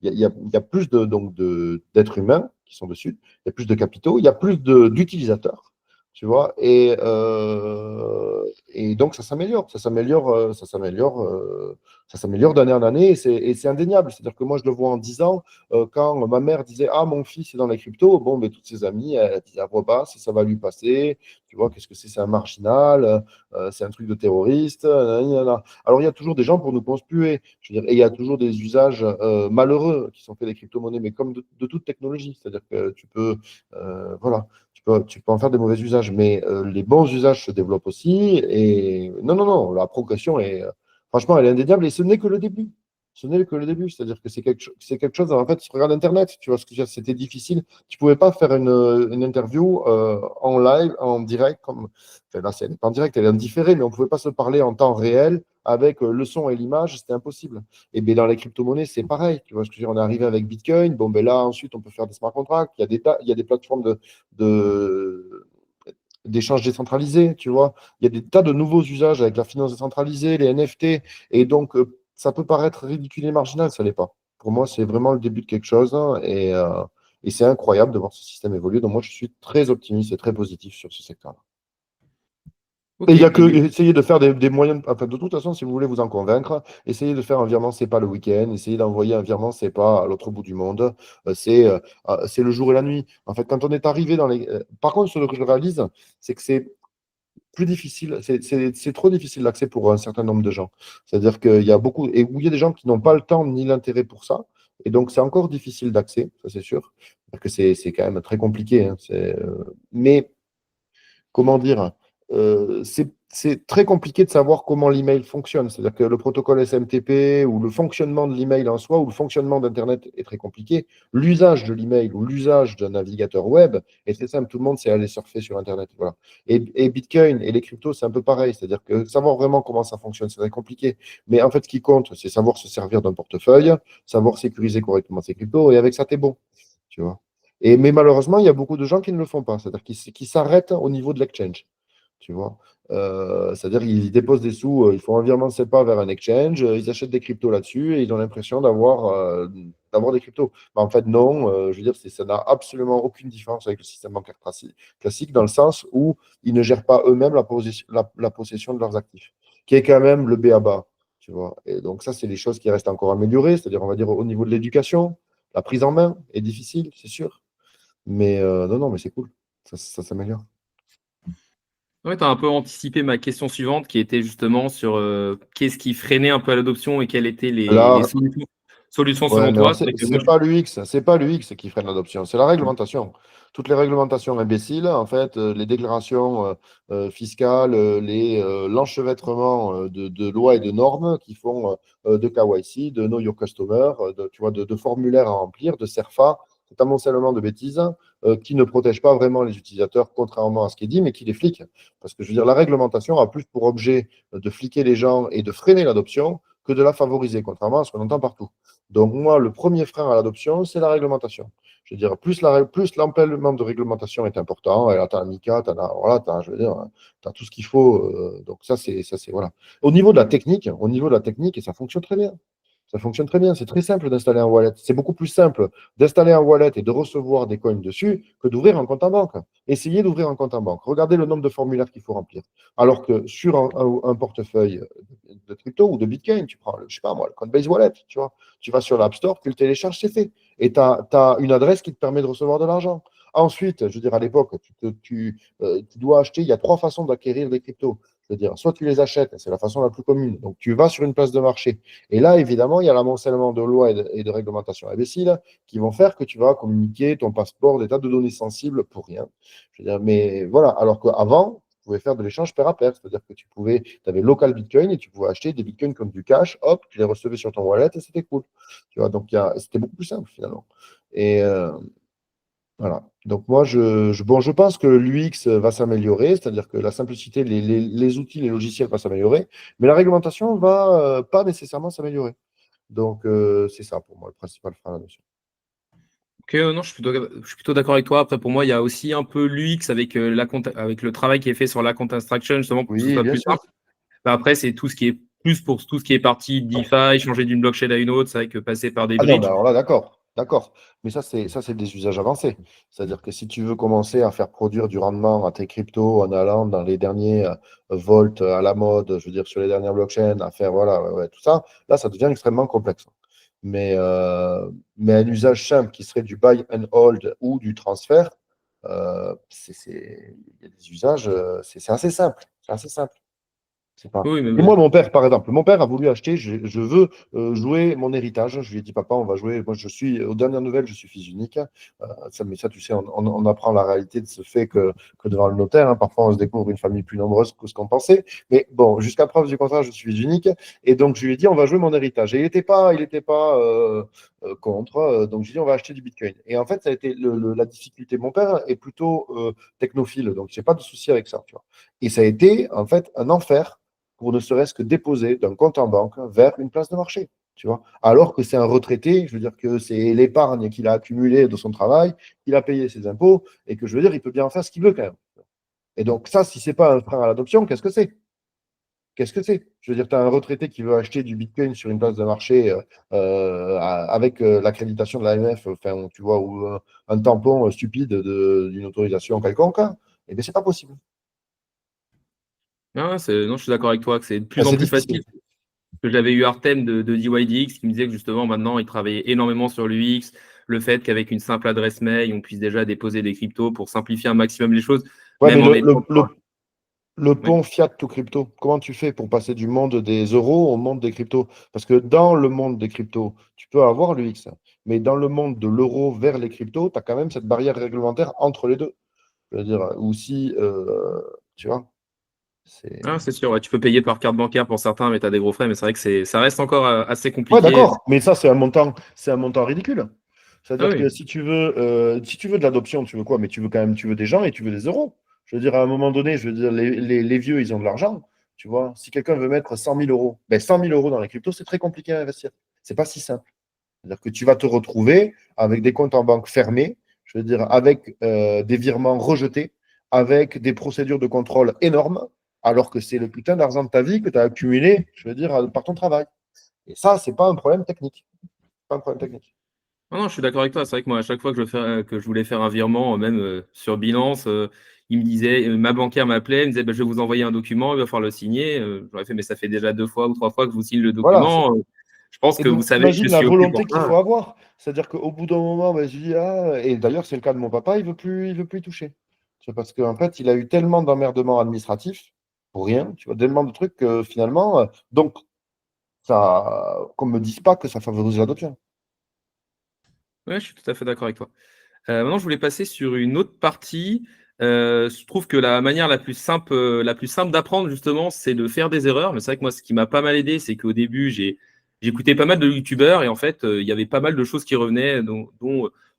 il y a plus d'êtres humains qui sont dessus, il y a plus de capitaux, il y a plus d'utilisateurs, tu vois, et donc ça s'améliore d'année en année, et c'est indéniable. C'est-à-dire que moi, je le vois en 10 ans, quand ma mère disait «Ah, mon fils est dans les cryptos», bon, mais toutes ses amies, elles disaient «Ah, bah, ça va lui passer, tu vois, qu'est-ce que c'est un marginal, c'est un truc de terroriste, nanana. Alors, il y a toujours des gens pour nous conspuer, je veux dire, et il y a toujours des usages malheureux qui sont faits des crypto-monnaies, mais comme de toute technologie, c'est-à-dire que voilà, tu peux en faire des mauvais usages, mais les bons usages se développent aussi, et non, non, non, la progression est, franchement, elle est indéniable, et ce n'est que le début. Ce n'est que le début, c'est-à-dire que c'est quelque chose, en fait, si tu regardes Internet, tu vois ce que je veux dire, c'était difficile. Tu ne pouvais pas faire une interview en live, en direct, comme, enfin, là, elle n'est pas en direct, elle est en différé, mais on ne pouvait pas se parler en temps réel avec le son et l'image, c'était impossible. Et bien, dans les crypto-monnaies, c'est pareil. Tu vois ce que je veux dire, on est arrivé avec Bitcoin, bon, ben là, ensuite, on peut faire des smart contracts, il y a des plateformes de, d'échanges décentralisés, tu vois. Il y a des tas de nouveaux usages avec la finance décentralisée, les NFT, et donc ça peut paraître ridicule et marginal, ça l'est pas. Pour moi, c'est vraiment le début de quelque chose, hein, et c'est incroyable de voir ce système évoluer. Donc moi, je suis très optimiste et très positif sur ce secteur-là. Et Ok, il n'y a que et du essayer de faire des moyens. Enfin, de toute façon, si vous voulez vous en convaincre, essayez de faire un virement SEPA le week-end, essayez d'envoyer un virement SEPA à l'autre bout du monde. C'est le jour et la nuit. En fait, quand on est arrivé dans les. Par contre, ce que je réalise, c'est que c'est plus difficile, c'est trop difficile d'accès pour un certain nombre de gens. C'est-à-dire qu'il y a beaucoup, et où il y a des gens qui n'ont pas le temps ni l'intérêt pour ça, et donc c'est encore difficile d'accès, ça c'est sûr, parce que c'est quand même très compliqué, hein, mais comment dire, c'est très compliqué de savoir comment l'email fonctionne. C'est-à-dire que le protocole SMTP ou le fonctionnement de l'email en soi ou le fonctionnement d'Internet est très compliqué. L'usage de l'email ou l'usage d'un navigateur web est très simple. Tout le monde sait aller surfer sur Internet. Voilà. Et Bitcoin et les cryptos, c'est un peu pareil. C'est-à-dire que savoir vraiment comment ça fonctionne, c'est très compliqué. Mais en fait, ce qui compte, c'est savoir se servir d'un portefeuille, savoir sécuriser correctement ses cryptos, et avec ça, tu es bon. Tu vois. Mais malheureusement, il y a beaucoup de gens qui ne le font pas, c'est-à-dire qui s'arrêtent au niveau de l'exchange. Tu vois. C'est-à-dire qu'ils déposent des sous, ils font un virement SEPA vers un exchange, ils achètent des cryptos là-dessus et ils ont l'impression d'avoir des cryptos. Mais en fait, non, je veux dire, ça n'a absolument aucune différence avec le système bancaire classique, dans le sens où ils ne gèrent pas eux-mêmes la possession de leurs actifs, qui est quand même le b.a.-ba. Tu vois. Et donc, ça, c'est des choses qui restent encore améliorées, c'est-à-dire, on va dire, au niveau de l'éducation, la prise en main est difficile, c'est sûr. Mais non, non, mais c'est cool. Ça s'améliore. Ouais, tu as un peu anticipé ma question suivante qui était justement sur qu'est-ce qui freinait un peu à l'adoption et quelles étaient les Là, solutions ouais, selon mais alors, toi. C'est vrai que moi, c'est pas l'UX qui freine l'adoption, c'est la réglementation. Toutes les réglementations imbéciles, en fait, les déclarations fiscales, l'enchevêtrement de lois et de normes qui font de KYC, de Know Your Customer, tu vois, de formulaires à remplir, de CERFA, cet amoncellement de bêtises qui ne protège pas vraiment les utilisateurs, contrairement à ce qui est dit, mais qui les flique. Parce que je veux dire, la réglementation a plus pour objet de fliquer les gens et de freiner l'adoption que de la favoriser, contrairement à ce qu'on entend partout. Donc, moi, le premier frein à l'adoption, c'est la réglementation. Je veux dire, plus l'empêlement de réglementation est important, et là, tu as MiCA, voilà, je veux dire, tu as tout ce qu'il faut. Donc, ça, c'est, voilà. Au niveau de la technique, et ça fonctionne très bien. Ça fonctionne très bien. C'est très simple d'installer un wallet. C'est beaucoup plus simple d'installer un wallet et de recevoir des coins dessus que d'ouvrir un compte en banque. Essayez d'ouvrir un compte en banque. Regardez le nombre de formulaires qu'il faut remplir. Alors que sur un portefeuille de crypto ou de Bitcoin, tu prends, je sais pas moi, le Coinbase Wallet, tu vois, tu vas sur l'App Store, tu le télécharges, c'est fait. Et tu as une adresse qui te permet de recevoir de l'argent. Ensuite, je veux dire, à l'époque, tu dois acheter, il y a trois façons d'acquérir des cryptos. Je veux dire, soit tu les achètes, c'est la façon la plus commune. Donc, tu vas sur une place de marché. Et là, évidemment, il y a l'amoncellement de lois et de réglementations imbéciles qui vont faire que tu vas communiquer ton passeport, des tas de données sensibles pour rien. Je veux dire, mais voilà, alors qu'avant, tu pouvais faire de l'échange pair à pair, c'est-à-dire que tu avais local Bitcoin et tu pouvais acheter des Bitcoins comme du cash, hop, tu les recevais sur ton wallet et c'était cool. Tu vois, donc c'était beaucoup plus simple finalement. Et voilà. Donc moi, bon, je pense que l'UX va s'améliorer, c'est-à-dire que la simplicité, les outils, les logiciels vont s'améliorer, mais la réglementation va pas nécessairement s'améliorer. Donc c'est ça pour moi le principal frein là-dessus. Ok, non, je suis plutôt d'accord avec toi. Après, pour moi, il y a aussi un peu l'UX avec, avec le travail qui est fait sur la compte instruction, justement, pour que ce Oui, soit bien plus sûr. simple. Bah, après, c'est tout ce qui est plus pour tout ce qui est partie DeFi, changer d'une blockchain à une autre, c'est vrai que passer par des Ah non, mais bridges. alors là, d'accord, d'accord. Mais ça c'est des usages avancés. C'est-à-dire que si tu veux commencer à faire produire du rendement à tes cryptos en allant dans les derniers volts à la mode, je veux dire sur les dernières blockchains, à faire voilà, ouais, ouais, tout ça, là, ça devient extrêmement complexe. Mais, euh, mais un usage simple qui serait du buy and hold ou du transfert, il y a des usages, c'est assez simple. C'est assez simple. C'est pas... Oui, Et mais moi, mon père, par exemple, mon père a voulu acheter, je veux jouer mon héritage. Je lui ai dit, papa, on va jouer. Moi, aux dernières nouvelles, je suis fils unique. Mais ça, tu sais, on apprend la réalité de ce fait que devant le notaire, hein, parfois, on se découvre une famille plus nombreuse que ce qu'on pensait. Mais bon, jusqu'à preuve du contraire, je suis fils unique. Et donc, je lui ai dit, on va jouer mon héritage. Et il n'était pas contre. Donc, je lui ai dit, on va acheter du Bitcoin. Et en fait, ça a été la difficulté. Mon père est plutôt technophile, donc je n'ai pas de souci avec ça. Tu vois. Et ça a été, en fait, un enfer pour ne serait-ce que déposer d'un compte en banque vers une place de marché. Tu vois, alors que c'est un retraité, je veux dire que c'est l'épargne qu'il a accumulée de son travail, il a payé ses impôts, et que je veux dire, il peut bien en faire ce qu'il veut quand même. Et donc ça, si c'est pas un frein à l'adoption, qu'est-ce que c'est? Qu'est-ce que c'est? Je veux dire, tu as un retraité qui veut acheter du Bitcoin sur une place de marché avec l'accréditation de l'AMF, enfin, tu vois, ou un tampon stupide d'une autorisation quelconque, hein. Eh bien, c'est pas possible. non, non, je suis d'accord avec toi que c'est de Enfin, plus en c'est plus facile. difficile. Que j'avais eu Artem de DYDX qui me disait que justement maintenant il travaillait énormément sur l'UX, le fait qu'avec une simple adresse mail on puisse déjà déposer des cryptos pour simplifier un maximum les choses, Ouais, même mais en étant. le Oui. pont fiat to crypto, comment tu fais pour passer du monde des euros au monde des cryptos? Parce que dans le monde des cryptos, tu peux avoir l'UX, mais dans le monde de l'euro vers les cryptos, tu as quand même cette barrière réglementaire entre les deux. Je veux dire, ou si, tu vois, c'est... Ah, c'est sûr, ouais, tu peux payer par carte bancaire pour certains, mais tu as des gros frais, mais c'est vrai que ça reste encore assez Ouais, compliqué. d'accord, mais ça, c'est un montant ridicule. Ah C'est-à-dire que oui. si tu veux de l'adoption, tu veux quoi? Mais tu veux quand même, tu veux des gens et tu veux des euros. Je veux dire, à un moment donné, je veux dire, les vieux, ils ont de l'argent. Tu vois, si quelqu'un veut mettre 100 000 euros, ben 100 000 euros dans les cryptos, c'est très compliqué à investir. C'est pas si simple. C'est-à-dire que tu vas te retrouver avec des comptes en banque fermés, je veux dire, avec des virements rejetés, avec des procédures de contrôle énormes, alors que c'est le putain d'argent de ta vie que tu as accumulé, je veux dire, par ton travail. Et ça, c'est pas un problème technique. Pas un problème technique. Non, non, je suis d'accord avec toi. C'est vrai que moi, à chaque fois que je voulais faire un virement, même sur Binance, il me disait, ma banquière m'appelait, elle me disait, bah, je vais vous envoyer un document, il va falloir le signer. J'aurais fait, mais ça fait déjà 2 fois ou 3 fois que je vous signe le Voilà. document. Je pense Et que vous donc, savez que je t'imagines la suis OK pour volonté qu'il ça. faut avoir. C'est-à-dire qu'au bout d'un moment, ben, je dis, ah, et d'ailleurs, c'est le cas de mon papa, il veut plus y toucher. C'est parce qu'en fait, il a eu tellement d'emmerdements administratifs pour rien, tu vois, tellement de trucs que finalement, donc, ça, qu'on me dise pas que ça favorise l'adoption. Ouais, je suis tout à fait d'accord avec toi. Maintenant, je voulais passer sur une autre partie. Je trouve que la plus simple d'apprendre, justement, c'est de faire des erreurs. Mais c'est vrai que moi, ce qui m'a pas mal aidé, c'est qu'au début, j'écoutais pas mal de youtubeurs et en fait, il y avait pas mal de choses qui revenaient, dont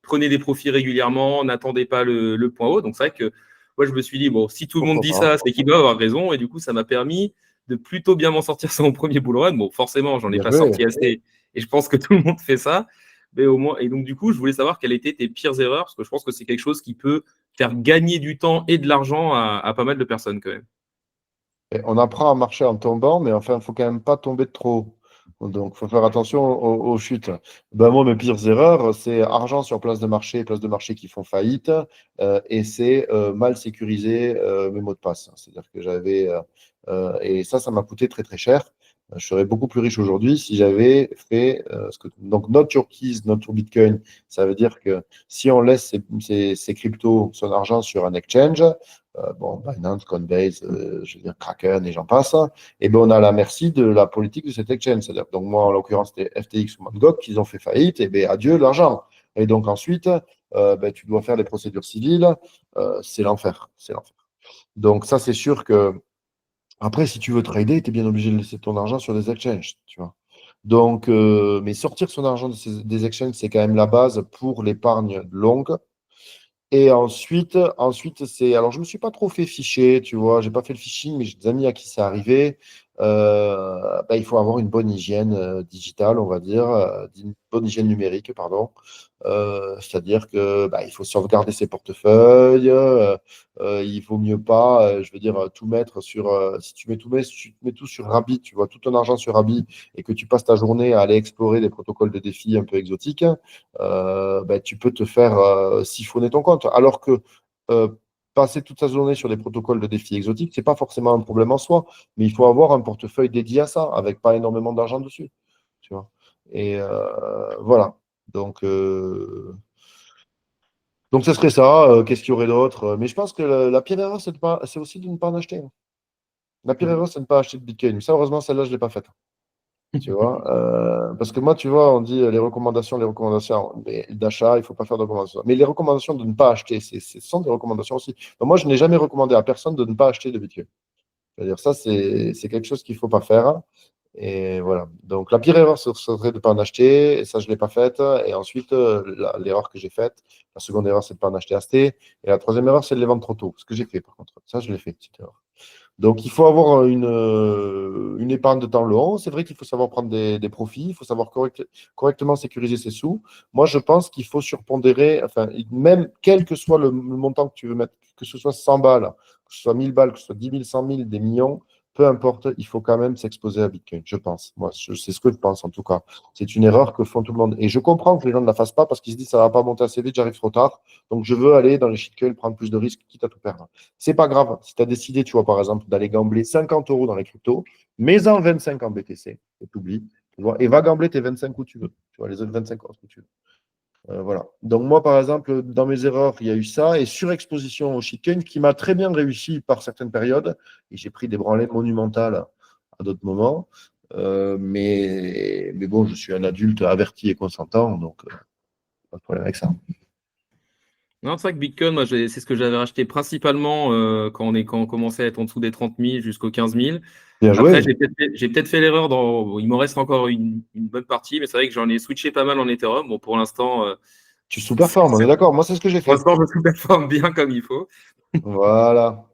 prenez des profits régulièrement, n'attendez pas le point haut. Donc, c'est vrai que moi, je me suis dit, bon, si tout le monde Pourquoi dit pas? ça, c'est qu'il doit avoir raison. Et du coup, ça m'a permis de plutôt bien m'en sortir sur mon premier bull run. Bon, forcément, j'en ai Bien pas joué. sorti assez et je pense que tout le monde fait ça. Mais au moins, et donc, du coup, je voulais savoir quelles étaient tes pires erreurs, parce que je pense que c'est quelque chose qui peut faire gagner du temps et de l'argent à pas mal de personnes, quand même. Et on apprend à marcher en tombant, mais enfin, il ne faut quand même pas tomber de trop haut. Donc, il faut faire attention aux chutes. Ben, moi, mes pires erreurs, c'est argent sur place de marché qui font faillite, et c'est mal sécuriser mes mots de passe. C'est-à-dire que et ça m'a coûté très, très cher. Je serais beaucoup plus riche aujourd'hui si j'avais fait donc, not your keys, not your Bitcoin. Ça veut dire que si on laisse ces cryptos, son argent sur un exchange, bon, Binance, Coinbase, je veux dire Kraken et j'en passe, et ben on a à la merci de la politique de cette exchange. C'est-à-dire, donc moi, en l'occurrence, c'était FTX ou Mt. Gox qui ont fait faillite, et ben adieu l'argent. Et donc ensuite, ben, tu dois faire des procédures civiles, c'est l'enfer. C'est l'enfer. Donc ça, c'est sûr que après, si tu veux trader, tu es bien obligé de laisser ton argent sur des exchanges, tu vois. Donc, mais sortir son argent des exchanges, c'est quand même la base pour l'épargne longue. Et ensuite c'est. Alors, je ne me suis pas trop fait ficher, tu vois. J'ai pas fait le phishing, mais j'ai des amis à qui c'est arrivé. Bah, il faut avoir une bonne hygiène digitale, on va dire, une bonne hygiène numérique, pardon. C'est-à-dire que bah, il faut sauvegarder ses portefeuilles. Il vaut mieux pas, je veux dire, tout mettre sur. Si tu mets si tu mets tout sur Rabbit, tu vois, tout ton argent sur Rabbit et que tu passes ta journée à aller explorer des protocoles de défis un peu exotiques, bah, tu peux te faire siphonner ton compte. Alors que euh, passer toute sa journée sur des protocoles de défis exotiques, c'est pas forcément un problème en soi, mais il faut avoir un portefeuille dédié à ça, avec pas énormément d'argent dessus. Tu vois. Et voilà. Donc, euh, donc, ce serait ça. Qu'est-ce qu'il y aurait d'autre? Mais je pense que la pire erreur, c'est aussi de ne pas en acheter. La pire erreur, c'est de ne pas acheter de Bitcoin. Ça, heureusement, celle-là, je ne l'ai pas faite. Tu vois, parce que moi, tu vois, on dit les recommandations d'achat, il ne faut pas faire de recommandations. Mais les recommandations de ne pas acheter, ce sont des recommandations aussi. Donc, moi, je n'ai jamais recommandé à personne de ne pas acheter de Bitcoin. C'est-à-dire, ça, c'est quelque chose qu'il ne faut pas faire. Et voilà. Donc, la pire erreur, ce serait de ne pas en acheter. Et ça, je ne l'ai pas faite. Et ensuite, l'erreur que j'ai faite, la seconde erreur, c'est de ne pas en acheter assez. Et la troisième erreur, c'est de les vendre trop tôt. Ce que j'ai fait, par contre. Ça, je l'ai fait, petite erreur. Donc, il faut avoir une épargne de temps long. C'est vrai qu'il faut savoir prendre des profits. Il faut savoir correctement sécuriser ses sous. Moi, je pense qu'il faut surpondérer, enfin, même quel que soit le montant que tu veux mettre, que ce soit 100 balles, que ce soit 1000 balles, que ce soit 10 000, 100 000, des millions, peu importe, il faut quand même s'exposer à Bitcoin, je pense. Moi, c'est ce que je pense en tout cas. C'est une erreur que font tout le monde. Et je comprends que les gens ne la fassent pas parce qu'ils se disent ça ne va pas monter assez vite, j'arrive trop tard. Donc, je veux aller dans les shitcoins, prendre plus de risques, quitte à tout perdre. C'est pas grave. Si tu as décidé, tu vois, par exemple, d'aller gambler 50 euros dans les cryptos, mets-en 25 en BTC, et t'oublies. Tu vois, et va gambler tes 25 où tu veux. Tu vois, les autres 25 euros où tu veux. Voilà. Donc, moi, par exemple, dans mes erreurs, il y a eu ça, et surexposition au shitcoin qui m'a très bien réussi par certaines périodes, et j'ai pris des branlées monumentales à d'autres moments. Mais bon, je suis un adulte averti et consentant, donc pas de problème avec ça. Non, c'est vrai que Bitcoin, moi, c'est ce que j'avais racheté principalement quand on commençait à être en dessous des 30 000 jusqu'aux 15 000. Bien Après, joué. j'ai peut-être fait l'erreur il m'en reste encore une bonne partie, mais c'est vrai que j'en ai switché pas mal en Ethereum. Bon, pour l'instant, Tu sous-performes, on est d'accord. Moi, c'est ce que j'ai pour fait. l'instant, je sous-performe bien comme il faut. Voilà.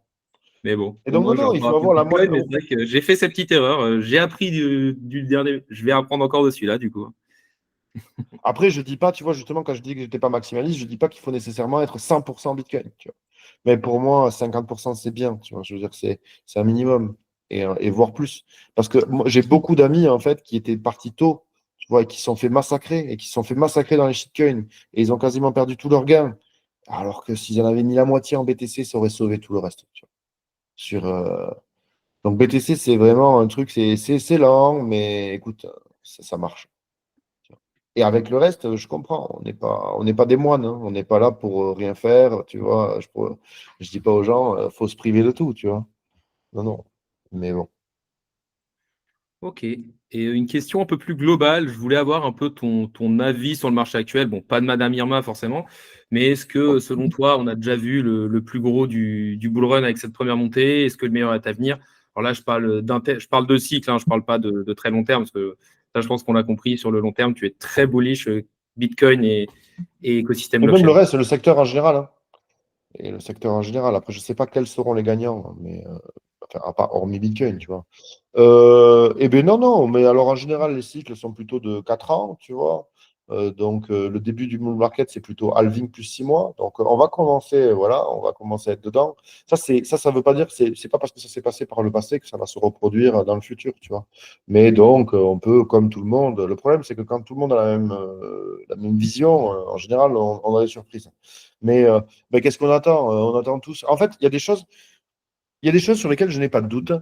Mais bon, Et au donc, non, moins, j'ai non, il encore faut appris le avoir la Bitcoin. Mais moitié. c'est vrai que j'ai fait cette petite erreur. J'ai appris du dernier. Je vais apprendre encore de celui-là, du coup. Après, je dis pas, tu vois, justement, quand je dis que j'étais pas maximaliste, je dis pas qu'il faut nécessairement être 100% Bitcoin, tu vois. Mais pour moi, 50%, c'est bien, tu vois. Je veux dire, c'est un minimum et voire plus. Parce que moi, j'ai beaucoup d'amis, en fait, qui étaient partis tôt, tu vois, et qui se sont fait massacrer et qui se sont fait massacrer dans les shitcoins et ils ont quasiment perdu tous leurs gains. Alors que s'ils en avaient mis la moitié en BTC, ça aurait sauvé tout le reste, tu vois. Sur, Donc, BTC, c'est vraiment un truc, c'est lent, mais écoute, ça marche. Et avec le reste, je comprends. On n'est pas des moines, hein. On n'est pas là pour rien faire, tu vois. Je dis pas aux gens, faut se priver de tout, tu vois. Non, non. Mais bon. Ok. Et une question un peu plus globale, je voulais avoir un peu ton avis sur le marché actuel. Bon, pas de Madame Irma forcément, mais est-ce que selon toi, on a déjà vu le plus gros du bull run avec cette première montée? Est-ce que le meilleur est à venir? Alors là, je parle de cycle, hein, je parle pas de très long terme, parce que ça, je pense qu'on l'a compris, sur le long terme, tu es très bullish Bitcoin et écosystème Et même le blockchain. reste, le secteur en général, hein. Et le secteur en général. Après, je sais pas quels seront les gagnants, hein, mais enfin, à part, hormis Bitcoin, tu vois. Eh bien, non, non. Mais alors, en général, les cycles sont plutôt de 4 ans, tu vois. Donc, le début du bull market, c'est plutôt halving plus 6 mois. Donc, on va commencer, voilà, on va commencer à être dedans. Ça veut pas dire que c'est pas parce que ça s'est passé par le passé que ça va se reproduire dans le futur, tu vois. Mais donc, on peut, comme tout le monde, le problème, c'est que quand tout le monde a la même vision, en général, on a des surprises. Mais qu'est-ce qu'on attend? On attend tous. En fait, il y a des choses sur lesquelles je n'ai pas de doute.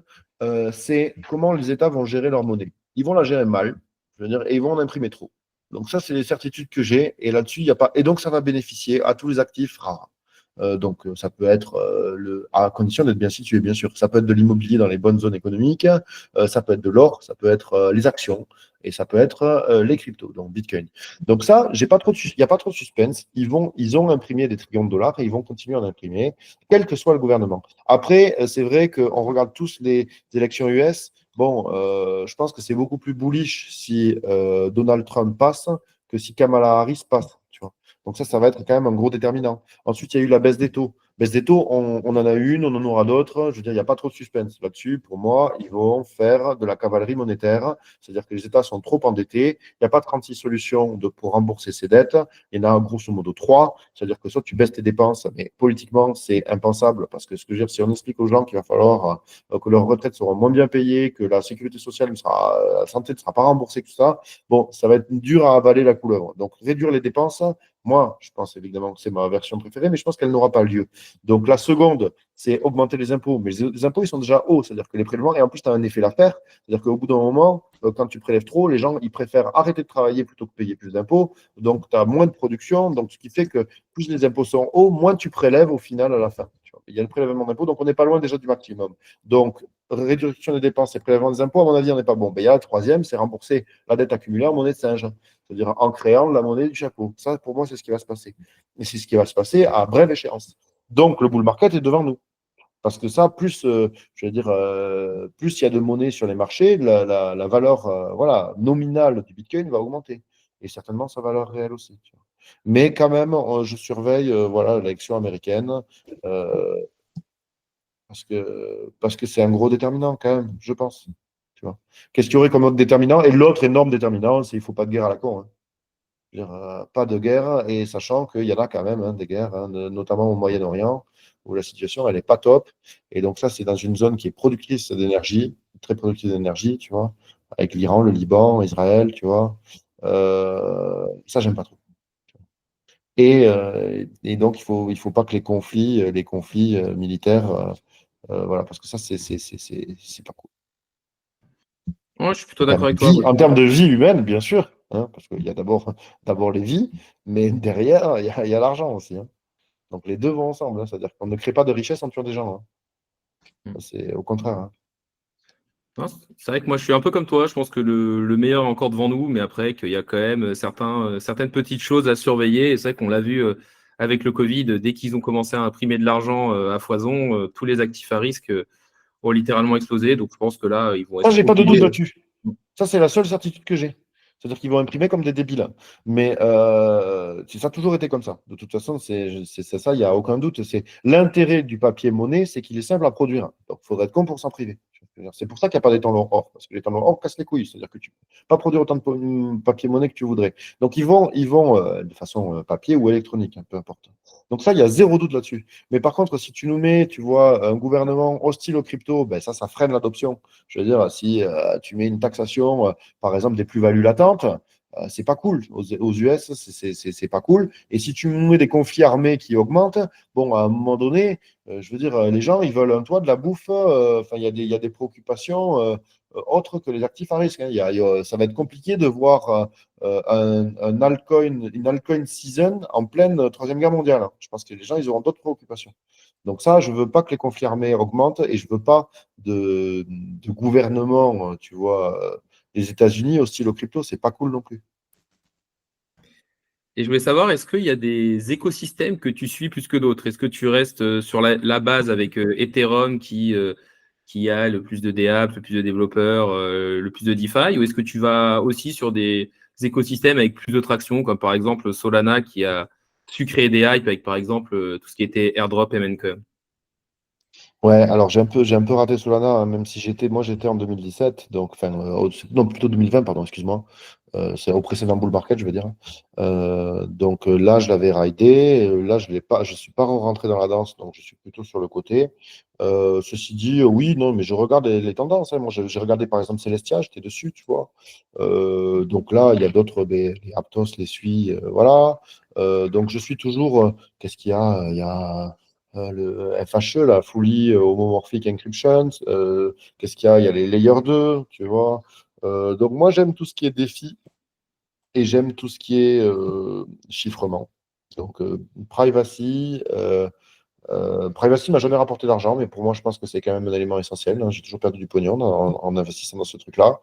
C'est comment les États vont gérer leur monnaie. Ils vont la gérer mal, je veux dire, et ils vont en imprimer trop. Donc ça, c'est les certitudes que j'ai. Et là-dessus, il n'y a pas. Et donc, ça va bénéficier à tous les actifs rares. Ça peut être à condition d'être bien situé, bien sûr. Ça peut être de l'immobilier dans les bonnes zones économiques, ça peut être de l'or, ça peut être les actions, et ça peut être les cryptos, donc Bitcoin. Donc ça, il n'y a pas trop de suspense. Ils ont imprimé des trillions de dollars et ils vont continuer à en imprimer, quel que soit le gouvernement. Après, c'est vrai qu'on regarde tous les élections US. Bon, je pense que c'est beaucoup plus bullish si Donald Trump passe que si Kamala Harris passe. Tu vois. Donc ça va être quand même un gros déterminant. Ensuite, il y a eu la baisse des taux. Baisse des taux, on en a une, on en aura d'autres. Je veux dire, il n'y a pas trop de suspense là-dessus. Pour moi, ils vont faire de la cavalerie monétaire. C'est-à-dire que les États sont trop endettés. Il n'y a pas 36 solutions pour rembourser ces dettes. Il y en a grosso modo 3. C'est-à-dire que soit tu baisses tes dépenses, mais politiquement, c'est impensable parce que ce que je veux dire, si on explique aux gens qu'il va falloir que leurs retraites seront moins bien payées, que la sécurité sociale, la santé ne sera pas remboursée, tout ça, bon, ça va être dur à avaler la couleuvre. Donc, réduire les dépenses, moi, je pense évidemment que c'est ma version préférée, mais je pense qu'elle n'aura pas lieu. Donc, la seconde, c'est augmenter les impôts. Mais les impôts, ils sont déjà hauts, c'est-à-dire que les prélèvements, et en plus, tu as un effet l'affaire, c'est-à-dire qu'au bout d'un moment, quand tu prélèves trop, les gens, ils préfèrent arrêter de travailler plutôt que payer plus d'impôts. Donc, tu as moins de production. Donc, ce qui fait que plus les impôts sont hauts, moins tu prélèves au final à la fin. Tu vois. Il y a le prélèvement d'impôts, donc on n'est pas loin déjà du maximum. Donc, réduction des dépenses et prélèvement des impôts, à mon avis, on n'est pas bon. Il y a la troisième, c'est rembourser la dette accumulée en monnaie de singe, c'est-à-dire en créant la monnaie du chapeau. Ça, pour moi, c'est ce qui va se passer. Et c'est ce qui va se passer à brève échéance. Donc, le bull market est devant nous. Parce que ça, plus, je veux dire, plus il y a de monnaie sur les marchés, la valeur voilà, nominale du Bitcoin va augmenter. Et certainement sa valeur réelle aussi. Tu vois. Mais quand même, je surveille voilà, l'élection américaine euh, parce que c'est un gros déterminant quand même, je pense. Tu vois. Qu'est-ce qu'il y aurait comme autre déterminant? Et l'autre énorme déterminant, c'est qu'il ne faut pas de guerre à la con. Hein. Je veux dire, pas de guerre, et sachant qu'il y en a quand même des guerres, notamment au Moyen-Orient, où la situation, elle n'est pas top. Et donc ça, c'est dans une zone qui est productrice d'énergie, très productrice d'énergie, tu vois, avec l'Iran, le Liban, Israël, tu vois. Ça, j'aime pas trop. Et donc, il faut pas que les conflits militaires, voilà, parce que ça, c'est pas cool. Ouais, je suis plutôt d'accord avec toi. En termes de vie humaine, bien sûr, hein, parce qu'il y a d'abord les vies, mais derrière, il y a l'argent aussi. Hein. Donc les deux vont ensemble. Hein, c'est-à-dire qu'on ne crée pas de richesse en tuant des gens. Hein. Mm. C'est au contraire. Hein. Non, c'est vrai que moi je suis un peu comme toi, je pense que le meilleur est encore devant nous, mais après qu'il y a quand même certaines petites choses à surveiller. Et c'est vrai qu'on l'a vu avec le Covid, dès qu'ils ont commencé à imprimer de l'argent à foison, tous les actifs à risque ont littéralement explosé. Donc je pense que là, ils vont Ça, être j'ai pas de doute obligés. là-dessus. Ça, c'est la seule certitude que j'ai. C'est-à-dire qu'ils vont imprimer comme des débiles. Mais ça a toujours été comme ça. De toute façon, c'est ça, il n'y a aucun doute. C'est l'intérêt du papier monnaie, c'est qu'il est simple à produire. Donc, il faudrait être con pour s'en priver. C'est pour ça qu'il n'y a pas d'étalons or. Parce que les étalons or cassent les couilles. C'est-à-dire que tu ne peux pas produire autant de papier monnaie que tu voudrais. Donc, ils vont de façon papier ou électronique, hein, peu importe. Donc, ça, il y a zéro doute là-dessus. Mais par contre, si tu nous mets, tu vois, un gouvernement hostile aux crypto, ben ça freine l'adoption. Je veux dire, si tu mets une taxation, par exemple, des plus-values latentes, c'est pas cool. Aux US, c'est pas cool. Et si tu mets des conflits armés qui augmentent, bon, à un moment donné, je veux dire, les gens, ils veulent un toit, de la bouffe. Enfin, il y a des préoccupations autres que les actifs à risque. Hein. Ça va être compliqué de voir une altcoin season en pleine Troisième Guerre mondiale. Hein. Je pense que les gens, ils auront d'autres préoccupations. Donc ça, je ne veux pas que les conflits armés augmentent et je ne veux pas de gouvernement, tu vois, des États-Unis hostile aux crypto, c'est pas cool non plus. Et je voulais savoir, est-ce qu'il y a des écosystèmes que tu suis plus que d'autres? Est-ce que tu restes sur la base avec Ethereum qui a le plus de dApps, le plus de développeurs, le plus de DeFi, ou est-ce que tu vas aussi sur des écosystèmes avec plus de traction, comme par exemple Solana qui a su créer des hypes avec par exemple tout ce qui était airdrop et Mancom? Ouais, alors j'ai un peu raté Solana, hein, même si moi j'étais en 2017, donc, enfin, non, plutôt 2020, pardon, excuse-moi. C'est au précédent bull market, je veux dire. Donc là, je l'avais raidé. Là, je suis pas rentré dans la danse, donc je suis plutôt sur le côté. Ceci dit, oui, non, mais je regarde les tendances, hein. Moi, j'ai regardé par exemple Celestia, j'étais dessus, tu vois. Donc là, il y a d'autres, les Aptos les suit, voilà. Donc je suis toujours. Qu'est-ce qu'il y a? Il y a le FHE, la Fully Homomorphic Encryption. Qu'est-ce qu'il y a? Il y a les Layer 2, tu vois. Donc moi, j'aime tout ce qui est défi et j'aime tout ce qui est chiffrement. Donc Privacy m'a jamais rapporté d'argent, mais pour moi, je pense que c'est quand même un élément essentiel, hein. J'ai toujours perdu du pognon en investissant dans ce truc-là.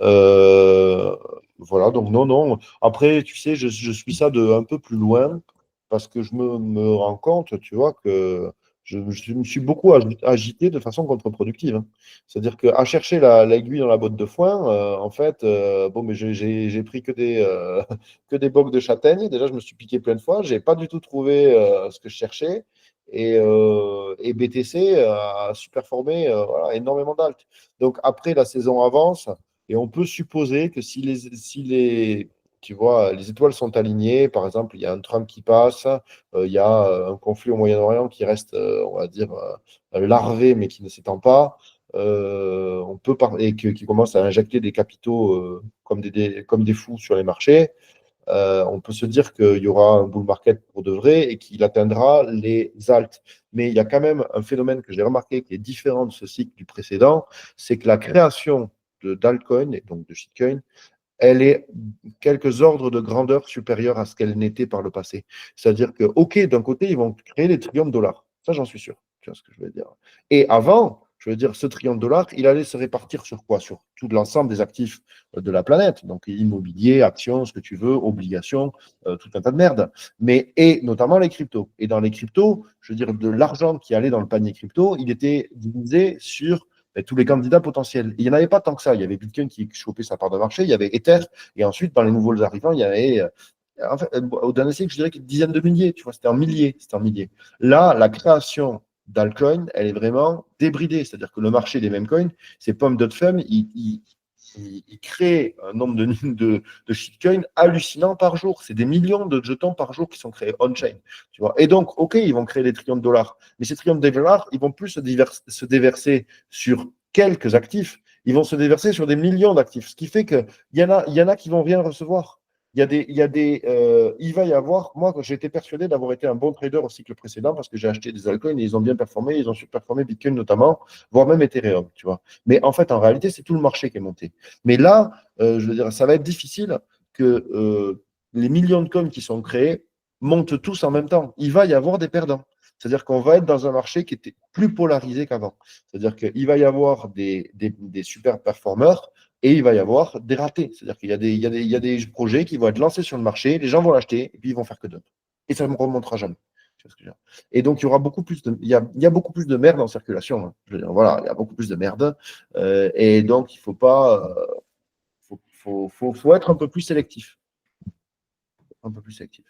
Euh, voilà, donc non, non. Après, tu sais, je suis ça de un peu plus loin parce que je me rends compte, tu vois, que je me suis beaucoup agité de façon contre-productive, hein. C'est-à-dire qu'à chercher l'aiguille dans la botte de foin, en fait, bon, mais j'ai pris que des bocs de châtaigne. Déjà, je me suis piqué plein de fois. J'ai pas du tout trouvé ce que je cherchais. Et BTC a superformé voilà, énormément d'alt. Donc après, la saison avance. Et on peut supposer que tu vois, les étoiles sont alignées, par exemple, il y a un Trump qui passe, il y a un conflit au Moyen-Orient qui reste, on va dire, larvé, mais qui ne s'étend pas, on peut parler, qui commence à injecter des capitaux comme des fous sur les marchés. On peut se dire qu'il y aura un bull market pour de vrai et qu'il atteindra les alts. Mais il y a quand même un phénomène que j'ai remarqué qui est différent de ce cycle du précédent, c'est que la création d'altcoins et donc de shitcoin, elle est quelques ordres de grandeur supérieurs à ce qu'elle n'était par le passé. C'est-à-dire que, OK, d'un côté, ils vont créer des trillions de dollars. Ça, j'en suis sûr. Tu vois ce que je veux dire. Et avant, je veux dire, ce trillion de dollars, il allait se répartir sur quoi? Sur tout l'ensemble des actifs de la planète. Donc, immobilier, actions, ce que tu veux, obligations, tout un tas de merde. Et notamment les cryptos. Et dans les cryptos, je veux dire, de l'argent qui allait dans le panier crypto, il était divisé sur tous les candidats potentiels. Il n'y en avait pas tant que ça. Il y avait Bitcoin qui chopait sa part de marché, il y avait Ether, et ensuite, dans les nouveaux arrivants, il y avait, en fait, au dernier siècle, je dirais qu'il y a une dizaine de milliers, tu vois, c'était en milliers. Là, la création d'altcoin, elle est vraiment débridée, c'est-à-dire que le marché des mêmes coins, ces pommes de femme, ils créent un nombre de shitcoins hallucinant par jour. C'est des millions de jetons par jour qui sont créés on-chain. Tu vois. Et donc, OK, ils vont créer des trillions de dollars, mais ces trillions de dollars, ils vont plus se déverser sur quelques actifs, ils vont se déverser sur des millions d'actifs. Ce qui fait qu'il y en a qui vont rien recevoir. Il va y avoir, moi, j'étais persuadé d'avoir été un bon trader au cycle précédent parce que j'ai acheté des altcoins et ils ont bien performé, ils ont surperformé Bitcoin notamment, voire même Ethereum, tu vois. Mais en fait, en réalité, c'est tout le marché qui est monté. Mais là, je veux dire, ça va être difficile que les millions de coins qui sont créés montent tous en même temps. Il va y avoir des perdants. C'est-à-dire qu'on va être dans un marché qui était plus polarisé qu'avant. C'est-à-dire qu'il va y avoir des super performeurs et il va y avoir des ratés. C'est-à-dire qu'il y a des projets qui vont être lancés sur le marché, les gens vont l'acheter et puis ils vont faire que d'autres. Et ça ne remontera jamais. Et donc, il y aura beaucoup plus il y a beaucoup plus de merde en circulation, hein. Je veux dire, voilà, il y a beaucoup plus de merde. Et donc, il faut pas. Faut être un peu plus sélectif. Un peu plus sélectif.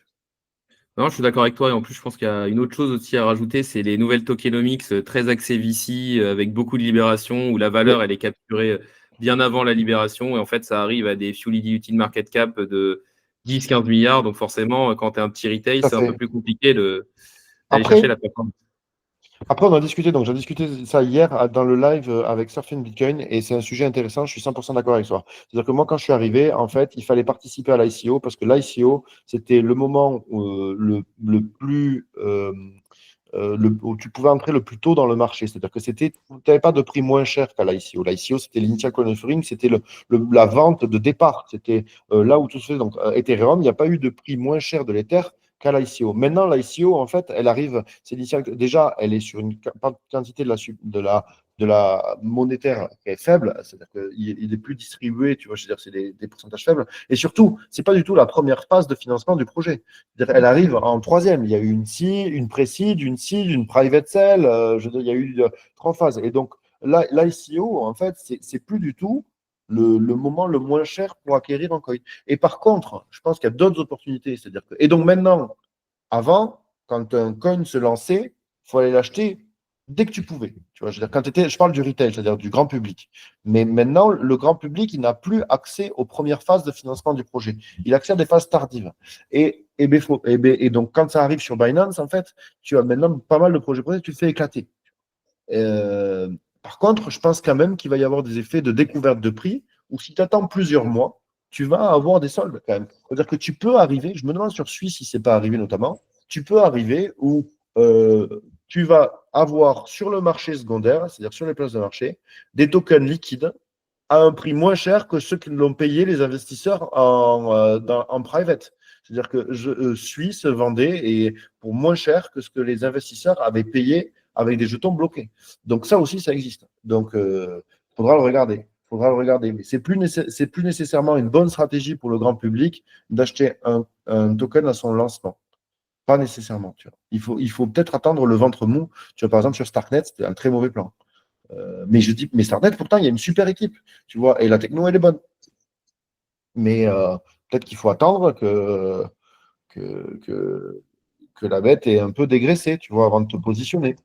Non, je suis d'accord avec toi. Et en plus, je pense qu'il y a une autre chose aussi à rajouter, c'est les nouvelles tokenomics très axées VC, avec beaucoup de libération, où la Oui, valeur, elle est capturée bien avant la libération. Et en fait, ça arrive à des fully diluted market cap de 10-15 milliards. Donc forcément, quand tu es un petit retail, tout à c'est un peu fait. plus compliqué d'aller chercher Après, la performance. Après, on a discuté, donc j'ai discuté ça hier dans le live avec Surfing Bitcoin et c'est un sujet intéressant, je suis 100% d'accord avec toi. C'est-à-dire que moi, quand je suis arrivé, en fait, il fallait participer à l'ICO parce que l'ICO, c'était le moment le plus, où tu pouvais entrer le plus tôt dans le marché. C'est-à-dire que tu n'avais pas de prix moins cher qu'à l'ICO. L'ICO, c'était l'initial coin offering, c'était la vente de départ. C'était là où tout se fait. Donc, Ethereum, il n'y a pas eu de prix moins cher de l'Ether qu'à l'ICO. Maintenant, l'ICO, en fait, elle arrive, c'est l'initial, déjà, elle est sur une quantité de la monétaire qui est faible, c'est-à-dire qu'il est plus distribué, tu vois, je veux dire, c'est des pourcentages faibles. Et surtout, c'est pas du tout la première phase de financement du projet. Elle arrive en troisième. Il y a eu une seed, une pré-seed, une seed, une private sale. Je veux dire, il y a eu trois phases. Et donc, l'ICO, en fait, c'est plus du tout le moment le moins cher pour acquérir un coin. Et par contre, je pense qu'il y a d'autres opportunités. C'est-à-dire que, et donc maintenant, avant, quand un coin se lançait, il faut aller l'acheter dès que tu pouvais. Tu vois, je veux dire, je parle du retail, c'est-à-dire du grand public. Mais maintenant, le grand public, il n'a plus accès aux premières phases de financement du projet. Il a accès à des phases tardives. Et donc, quand ça arrive sur Binance, en fait, tu as maintenant pas mal de projets, tu te fais éclater. Euh, Par contre, je pense quand même qu'il va y avoir des effets de découverte de prix où si tu attends plusieurs mois, tu vas avoir des soldes quand même. C'est-à-dire que tu peux arriver, je me demande sur Suisse si ce n'est pas arrivé notamment, tu peux arriver où tu vas avoir sur le marché secondaire, c'est-à-dire sur les places de marché, des tokens liquides à un prix moins cher que ceux qui l'ont payé les investisseurs en private. C'est-à-dire que Suisse vendait et pour moins cher que ce que les investisseurs avaient payé avec des jetons bloqués. Donc ça aussi, ça existe. Donc, il faudra le regarder. Faudra le regarder. Mais c'est plus nécessairement une bonne stratégie pour le grand public d'acheter un token à son lancement. Pas nécessairement. Tu vois. Il faut peut-être attendre le ventre mou. Tu vois, par exemple, sur Starknet, c'était un très mauvais plan. Mais je dis, mais Starknet, pourtant, il y a une super équipe. Tu vois, et la techno, elle est bonne. Mais peut-être qu'il faut attendre que, que, que la bête est un peu dégraissée, tu vois, avant de te positionner.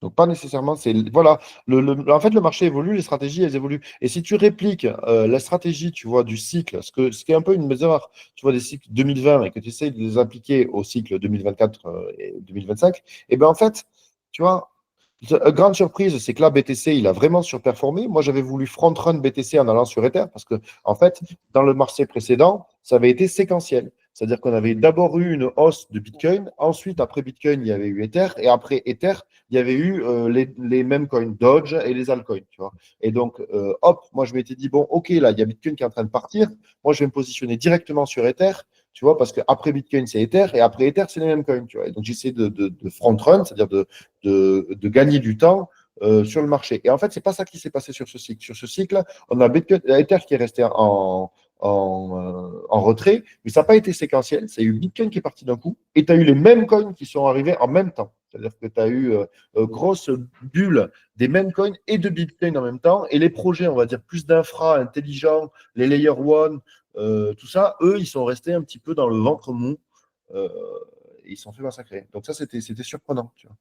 Donc, pas nécessairement, c'est. Voilà, en fait, le marché évolue, les stratégies, elles évoluent. Et si tu répliques la stratégie, tu vois, du cycle, ce qui est un peu une erreur, tu vois, des cycles 2020 et que tu essayes de les appliquer au cycle 2024 et 2025, et bien en fait, tu vois, grande surprise, c'est que là, BTC, il a vraiment surperformé. Moi, j'avais voulu front-run BTC en allant sur Ether parce que, en fait, dans le marché précédent, ça avait été séquentiel. C'est-à-dire qu'on avait d'abord eu une hausse de Bitcoin, ensuite, après Bitcoin, il y avait eu Ether, et après Ether, il y avait eu les mêmes coins, Dodge et les altcoins, tu vois. Et donc, hop, moi, je m'étais dit, bon, OK, là, il y a Bitcoin qui est en train de partir. Moi, je vais me positionner directement sur Ether, tu vois, parce qu'après Bitcoin, c'est Ether, et après Ether, c'est les mêmes coins, tu vois. Et donc, j'essaie de front-run, c'est-à-dire de gagner du temps sur le marché. Et en fait, c'est pas ça qui s'est passé sur ce cycle. Sur ce cycle, on a Bitcoin, Ether qui est resté en retrait, mais ça n'a pas été séquentiel. C'est eu Bitcoin qui est parti d'un coup, et tu as eu les mêmes coins qui sont arrivés en même temps. C'est-à-dire que tu as eu grosse bulle des mêmes coins et de Bitcoin en même temps. Et les projets, on va dire, plus d'infra, intelligents, les layer one, tout ça, eux, ils sont restés un petit peu dans le ventre mou. Euh, et ils sont fait massacrer. Donc ça, c'était surprenant. Tu vois.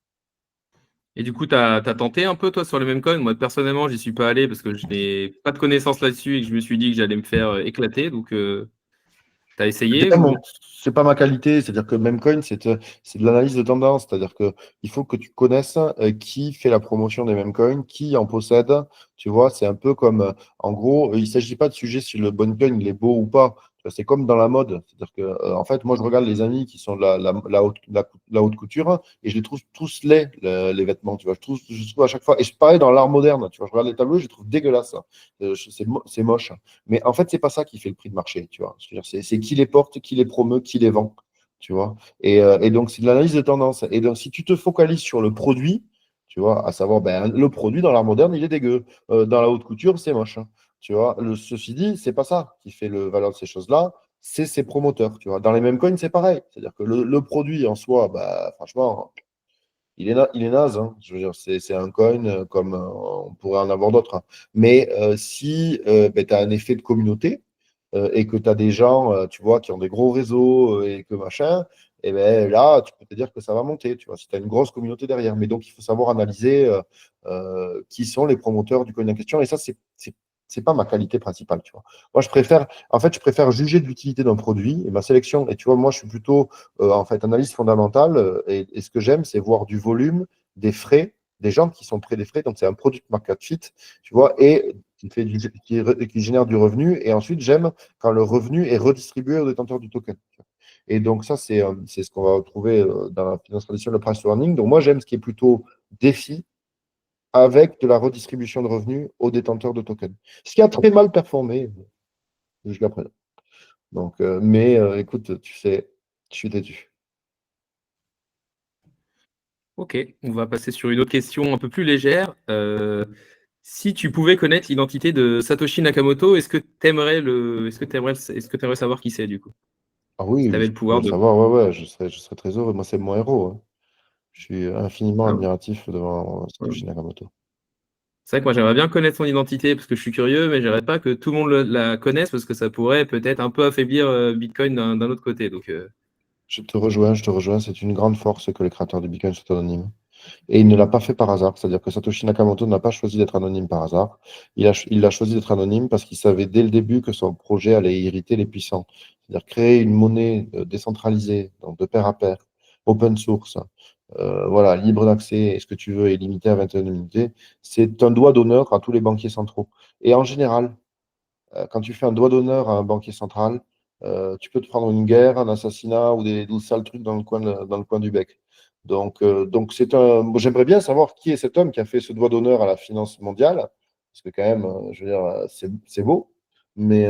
Et du coup, tu as tenté un peu, toi, sur les mêmes coins. Moi, personnellement, j'y suis pas allé parce que je n'ai pas de connaissances là-dessus et que je me suis dit que j'allais me faire éclater. Donc, tu as essayé Déjà, ou... c'est pas ma qualité, c'est-à-dire que Memcoin, c'est de l'analyse de tendance, c'est-à-dire que il faut que tu connaisses qui fait la promotion des Memcoins, qui en possède, tu vois, c'est un peu comme, en gros, il ne s'agit pas de sujet si le bon coin il est beau ou pas. Tu vois, c'est comme dans la mode, c'est-à-dire que, en fait, moi, je regarde les amis qui sont de la haute couture et je les trouve tous laids, les vêtements, tu vois, je trouve à chaque fois, et je pareil dans l'art moderne, tu vois, je regarde les tableaux, je les trouve dégueulasses, hein. C'est moche. Mais en fait, c'est pas ça qui fait le prix de marché, tu vois. C'est qui les porte, qui les promeut, qui les vend, tu vois. Et donc, c'est de l'analyse de tendance. Et donc, si tu te focalises sur le produit, tu vois, à savoir, ben, le produit dans l'art moderne, il est dégueu. Dans la haute couture, c'est moche, hein. Tu vois, ceci dit, c'est pas ça qui fait le valeur de ces choses-là, c'est ses promoteurs, tu vois. Dans les mêmes coins, c'est pareil. C'est-à-dire que le produit en soi, bah, franchement, il est naze, hein. Je veux dire, c'est un coin comme on pourrait en avoir d'autres, hein. Mais si ben, tu as un effet de communauté et que tu as des gens, tu vois, qui ont des gros réseaux et que machin, et ben là, tu peux te dire que ça va monter, tu vois, si tu as une grosse communauté derrière. Mais donc, il faut savoir analyser qui sont les promoteurs du coin en question. Et ça, c'est pas ma qualité principale, tu vois. Moi, je préfère juger de l'utilité d'un produit et ma sélection. Et tu vois, moi, je suis plutôt en fait, analyse fondamentale. Et ce que j'aime, c'est voir du volume, des frais, des gens qui sont près des frais. Donc, c'est un product market fit, tu vois, et qui génère du revenu. Et ensuite, j'aime quand le revenu est redistribué aux détenteurs du token. Et donc, ça, c'est ce qu'on va retrouver dans la finance traditionnelle, le price earning. Donc, moi, j'aime ce qui est plutôt défi avec de la redistribution de revenus aux détenteurs de tokens. Ce qui a très mal performé jusqu'à présent. Donc, mais écoute, tu sais, je suis têtu. Ok, on va passer sur une autre question un peu plus légère. Si tu pouvais connaître l'identité de Satoshi Nakamoto, est-ce que t'aimerais savoir qui c'est du coup? Ah Si oui, tu avais je le peux pouvoir le de... savoir, ouais, ouais, je serais très heureux. Moi, c'est mon héros, hein. Je suis infiniment Ah, admiratif devant ouais. Satoshi Nakamoto. C'est vrai que moi j'aimerais bien connaître son identité parce que je suis curieux, mais j'aimerais pas que tout le monde la connaisse parce que ça pourrait peut-être un peu affaiblir Bitcoin d'un autre côté. Donc, Je te rejoins, c'est une grande force que les créateurs du Bitcoin soient anonymes. Et il ne l'a pas fait par hasard. C'est-à-dire que Satoshi Nakamoto n'a pas choisi d'être anonyme par hasard. Il a choisi d'être anonyme parce qu'il savait dès le début que son projet allait irriter les puissants. C'est-à-dire créer une monnaie décentralisée, donc de pair à pair, open source, voilà, libre d'accès, et ce que tu veux, et limité à 21 unités. C'est un doigt d'honneur à tous les banquiers centraux. Et en général, quand tu fais un doigt d'honneur à un banquier central, tu peux te prendre une guerre, un assassinat ou des 12 sales trucs dans le coin du bec. Donc j'aimerais bien savoir qui est cet homme qui a fait ce doigt d'honneur à la finance mondiale, parce que quand même, je veux dire, c'est beau, mais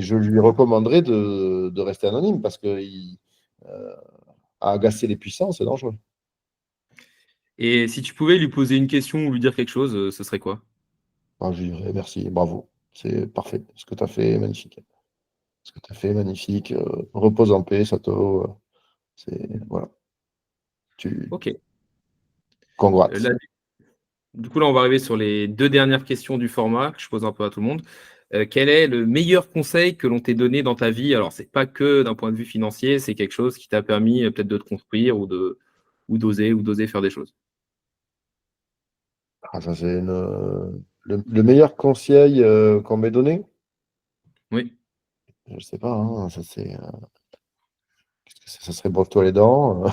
je lui recommanderais de rester anonyme parce que euh, agacer les puissants, c'est dangereux. Et si tu pouvais lui poser une question ou lui dire quelque chose, ce serait quoi? Enfin, je lui dirais merci, bravo, c'est parfait. Ce que tu as fait est magnifique. Ce que tu as fait est magnifique. Repose en paix, Sato. Voilà, tu Ok. congrats. Là, du coup, là, on va arriver sur les deux dernières questions du format que je pose un peu à tout le monde. Quel est le meilleur conseil que l'on t'ait donné dans ta vie? Alors, c'est pas que d'un point de vue financier, c'est quelque chose qui t'a permis peut-être de te construire ou d'oser faire des choses. Ah, ça, le meilleur conseil qu'on m'ait donné. Oui. Je sais pas, hein, ça serait brosse-toi les dents.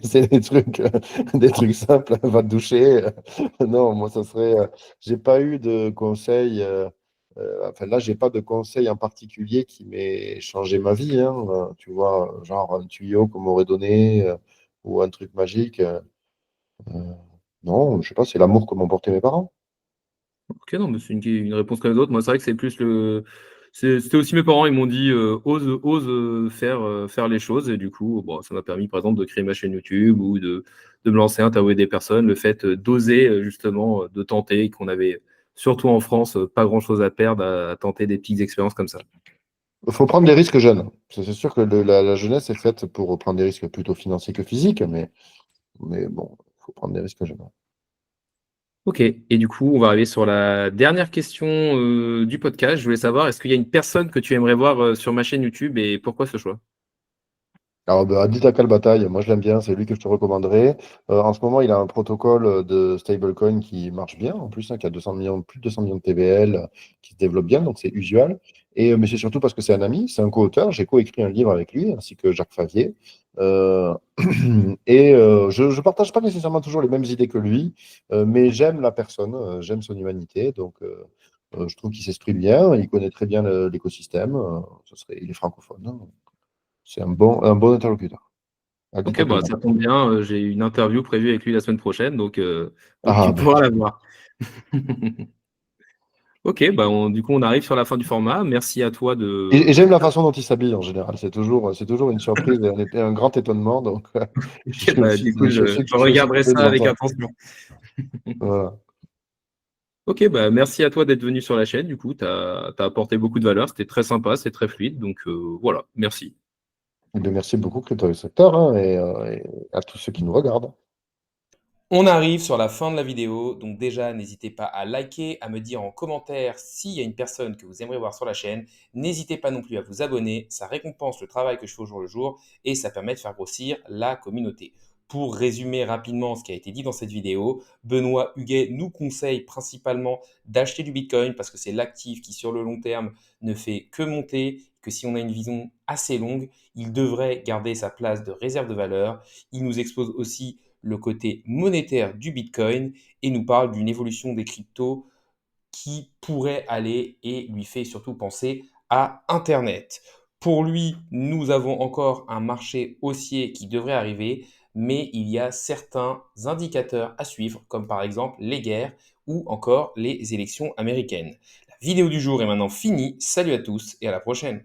C'est des trucs simples, va te doucher. Non, moi, ça serait. J'ai pas eu de conseil. Enfin, là, j'ai pas de conseil en particulier qui m'ait changé ma vie, hein. Tu vois, genre un tuyau qu'on m'aurait donné ou un truc magique. Non, je sais pas, c'est l'amour que m'ont porté mes parents. Ok, non, mais c'est une réponse comme les autres. Moi, c'est vrai que c'est plus le. C'était aussi mes parents, ils m'ont dit ose faire les choses. Et du coup, bon, ça m'a permis, par exemple, de créer ma chaîne YouTube ou de me lancer, interviewer des personnes. Le fait d'oser, justement, de tenter, qu'on avait, surtout en France, pas grand-chose à perdre à tenter des petites expériences comme ça. Il faut prendre des risques jeunes. C'est sûr que la jeunesse est faite pour prendre des risques plutôt financiers que physiques, mais bon, il faut prendre des risques jeunes. Ok, et du coup, on va arriver sur la dernière question du podcast. Je voulais savoir, est-ce qu'il y a une personne que tu aimerais voir sur ma chaîne YouTube et pourquoi ce choix? Alors, bah, Adita Bataille, moi je l'aime bien, c'est lui que je te recommanderais. En ce moment, il a un protocole de stablecoin qui marche bien, en plus, hein, qui a 200 millions, plus de 200 millions de TVL, qui se développe bien, donc c'est usual. Mais c'est surtout parce que c'est un ami, c'est un co-auteur. J'ai coécrit un livre avec lui, ainsi que Jacques Favier. Euh, je ne partage pas nécessairement toujours les mêmes idées que lui, mais j'aime la personne, j'aime son humanité, je trouve qu'il s'exprime bien, il connaît très bien l'écosystème, il est francophone, hein. C'est un bon interlocuteur. Ok, Adita bah, ça Kalbala. tombe bien, j'ai une interview prévue avec lui la semaine prochaine, donc Ah, tu ben, pourras la voir. Ok, bah, du coup, on arrive sur la fin du format. Merci à toi et de. j'aime la façon dont il s'habille en général. C'est toujours une surprise et un grand étonnement. Donc, Ok, bah, du coup, je je suis regarderai curieux de ça voir avec ça. attention. Voilà. Ok, bah, merci à toi d'être venu sur la chaîne. Du coup, tu as apporté beaucoup de valeur. C'était très sympa, c'est très fluide. Donc voilà, merci. Eh bien, merci beaucoup, Crypto Secteur, hein, et à tous ceux qui nous regardent. On arrive sur la fin de la vidéo, donc déjà n'hésitez pas à liker, à me dire en commentaire s'il y a une personne que vous aimeriez voir sur la chaîne. N'hésitez pas non plus à vous abonner, ça récompense le travail que je fais au jour le jour et ça permet de faire grossir la communauté. Pour résumer rapidement ce qui a été dit dans cette vidéo, Benoît Huguet nous conseille principalement d'acheter du Bitcoin parce que c'est l'actif qui sur le long terme ne fait que monter, que si on a une vision assez longue, il devrait garder sa place de réserve de valeur. Il nous expose aussi le côté monétaire du Bitcoin et nous parle d'une évolution des cryptos qui pourrait aller et lui fait surtout penser à Internet. Pour lui, nous avons encore un marché haussier qui devrait arriver, mais il y a certains indicateurs à suivre, comme par exemple les guerres ou encore les élections américaines. La vidéo du jour est maintenant finie. Salut à tous et à la prochaine.